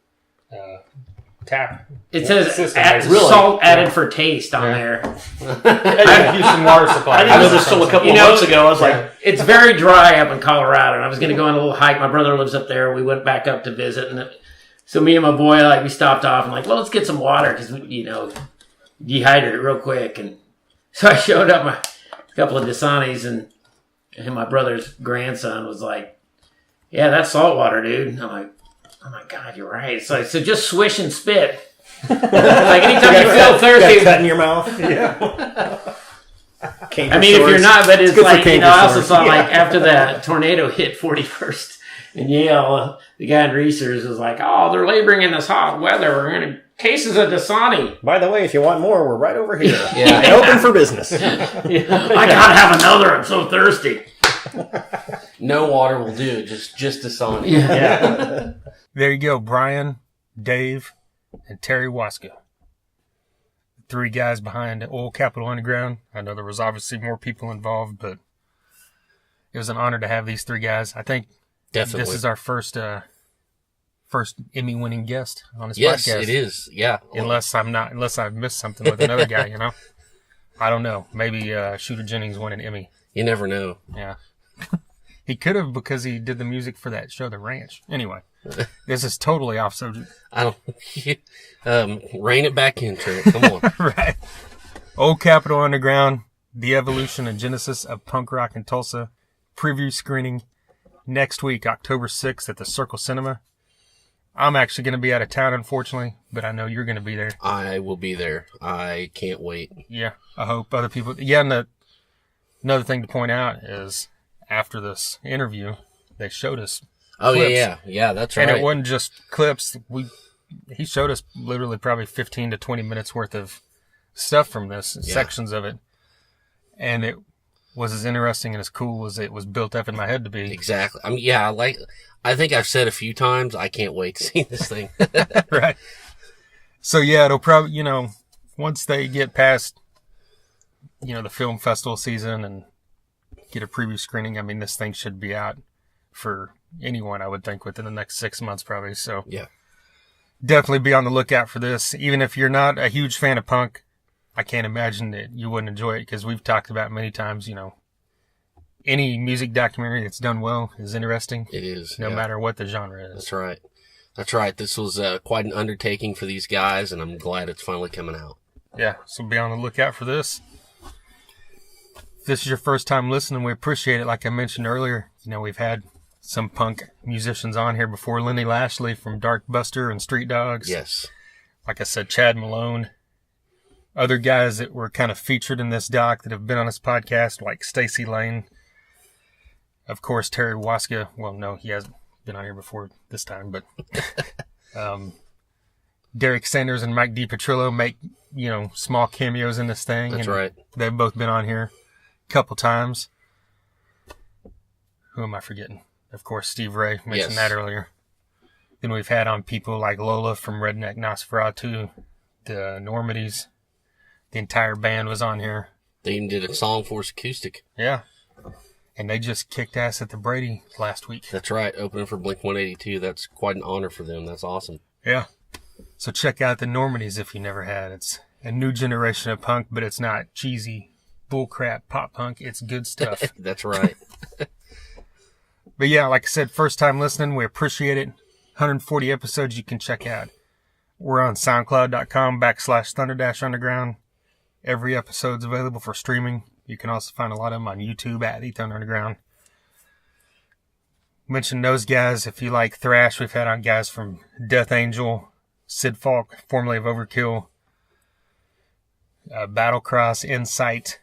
Speaker 7: tap.
Speaker 6: It says
Speaker 7: system, basically.
Speaker 4: Really?
Speaker 6: salt added for taste on there.
Speaker 7: Houston water supply.
Speaker 4: I didn't know this till a couple of months ago. I was like,
Speaker 6: It's very dry up in Colorado, and I was going to go on a little hike. My brother lives up there. We went back up to visit, and so me and my boy, we stopped off and let's get some water because dehydrate real quick. And so I showed up a couple of Dasanis, and my brother's grandson was like, "Yeah, that's salt water, dude." And I'm like, "Oh my God, you're right." So just swish and spit. Anytime you feel thirsty,
Speaker 5: Cut in your mouth. Yeah.
Speaker 6: if you're not, but it's
Speaker 5: good for
Speaker 6: I also
Speaker 5: canker
Speaker 6: saw
Speaker 5: sores.
Speaker 6: after that tornado hit 41st in Yale, the guy in Reesers was like, "Oh, they're laboring in this hot weather. We're going to cases of Dasani."
Speaker 5: By the way, if you want more, we're right over here.
Speaker 2: Yeah.
Speaker 5: And open for business.
Speaker 6: I gotta have another. I'm so thirsty.
Speaker 2: No water will do. Just Dasani.
Speaker 4: yeah.
Speaker 1: There you go, Bryan, Dave, and Terry Waska. 3 guys behind Oil Capital Underground. I know there was obviously more people involved, but it was an honor to have these 3 guys. I think
Speaker 2: Definitely.
Speaker 1: this is our first first Emmy-winning guest on his
Speaker 2: Yes,
Speaker 1: podcast.
Speaker 2: it is. Yeah.
Speaker 1: Unless I've missed something with another guy, you know? I don't know. Maybe Shooter Jennings won an Emmy.
Speaker 2: You never know.
Speaker 1: Yeah. He could have because he did the music for that show, The Ranch. Anyway, this is totally off subject.
Speaker 2: I don't. Rein it back in, Trent. Come on.
Speaker 1: Right. Old Capitol Underground, The Evolution and Genesis of Punk Rock in Tulsa. Preview screening next week, October 6th at the Circle Cinema. I'm actually going to be out of town, unfortunately, but I know you're going to be there.
Speaker 2: I will be there. I can't wait.
Speaker 1: Yeah, I hope other people... Yeah, and another thing to point out is after this interview, they showed us clips.
Speaker 2: Yeah, that's right.
Speaker 1: And it wasn't just clips. He showed us literally probably 15 to 20 minutes worth of stuff from this, sections of it. And it was as interesting and as cool as it was built up in my head to be.
Speaker 2: Exactly. I mean, I think I've said a few times, I can't wait to see this thing.
Speaker 1: Right. So yeah, it'll probably, once they get past, the film festival season and get a preview screening, I mean, this thing should be out for anyone, I would think, within the next 6 months probably. So
Speaker 2: Yeah.
Speaker 1: Definitely be on the lookout for this. Even if you're not a huge fan of punk, I can't imagine that you wouldn't enjoy it because we've talked about many times, any music documentary that's done well is interesting.
Speaker 2: It is.
Speaker 1: No matter what the genre is.
Speaker 2: That's right. That's right. This was quite an undertaking for these guys, and I'm glad it's finally coming out.
Speaker 1: Yeah, so be on the lookout for this. If this is your first time listening, we appreciate it. Like I mentioned earlier, we've had some punk musicians on here before. Lenny Lashley from Dark Buster and Street Dogs.
Speaker 2: Yes.
Speaker 1: Like I said, Chad Malone. Other guys that were kind of featured in this doc that have been on this podcast, like Stacy Lane. Of course, Terry Waska. Well, no, he hasn't been on here before this time, but Derek Sanders and Mike DiPetrillo make, small cameos in this thing.
Speaker 2: That's
Speaker 1: and
Speaker 2: right.
Speaker 1: They've both been on here a couple times. Who am I forgetting? Of course, Steve Ray mentioned that earlier. Then we've had on people like Lola from Redneck Nosferatu, the Normandies. The entire band was on here.
Speaker 2: They even did a song for us acoustic.
Speaker 1: Yeah. And they just kicked ass at the Brady last week.
Speaker 2: That's right. Opening for Blink-182. That's quite an honor for them. That's awesome.
Speaker 1: Yeah. So check out the Normandies if you never had. It's a new generation of punk, but it's not cheesy bullcrap pop punk. It's good stuff.
Speaker 2: That's right.
Speaker 1: But yeah, like I said, first time listening, we appreciate it. 140 episodes you can check out. We're on SoundCloud.com/Thunder-Underground. Every episode's available for streaming. You can also find a lot of them on YouTube at The Thunder Underground. Mention those guys. If you like thrash, we've had on guys from Death Angel, Sid Falk, formerly of Overkill, Battlecross, Insight.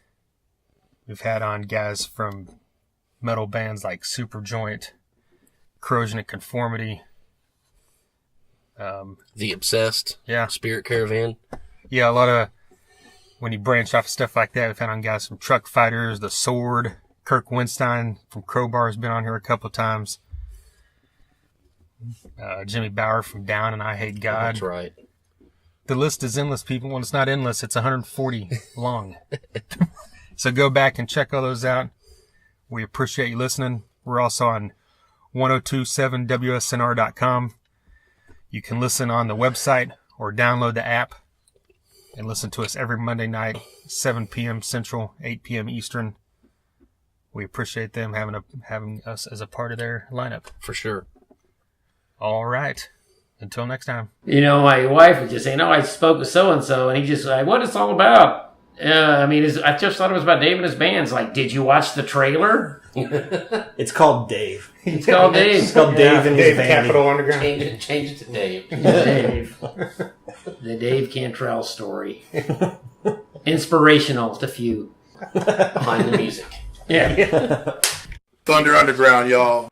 Speaker 1: We've had on guys from metal bands like Superjoint, Corrosion and Conformity.
Speaker 2: The Obsessed.
Speaker 1: Yeah.
Speaker 2: Spirit Caravan.
Speaker 1: Yeah, a lot of... When you branch off stuff like that, we've had on guys from Truck Fighters, The Sword, Kirk Winstein from Crowbar has been on here a couple of times. Jimmy Bauer from Down and I Hate God.
Speaker 2: That's right.
Speaker 1: The list is endless, people. When it's not endless, it's 140 long. So go back and check all those out. We appreciate you listening. We're also on 1027WSNR.com. You can listen on the website or download the app and listen to us every Monday night, 7 p.m. Central, 8 p.m. Eastern. We appreciate them having us as a part of their lineup.
Speaker 2: For sure.
Speaker 1: All right. Until next time.
Speaker 6: My wife would just say, I spoke with so-and-so, and he just like, what it's all about. I just thought it was about Dave and his bands. Like, did you watch the trailer?
Speaker 5: It's called Dave.
Speaker 6: It's called Dave.
Speaker 5: It's called Dave and his
Speaker 7: Dave
Speaker 5: band.
Speaker 7: Capitol Underground.
Speaker 2: Change it to Dave.
Speaker 6: Dave. The Dave Cantrell story. Inspirational to few.
Speaker 2: Behind the music.
Speaker 6: Yeah.
Speaker 8: Thunder Underground, y'all.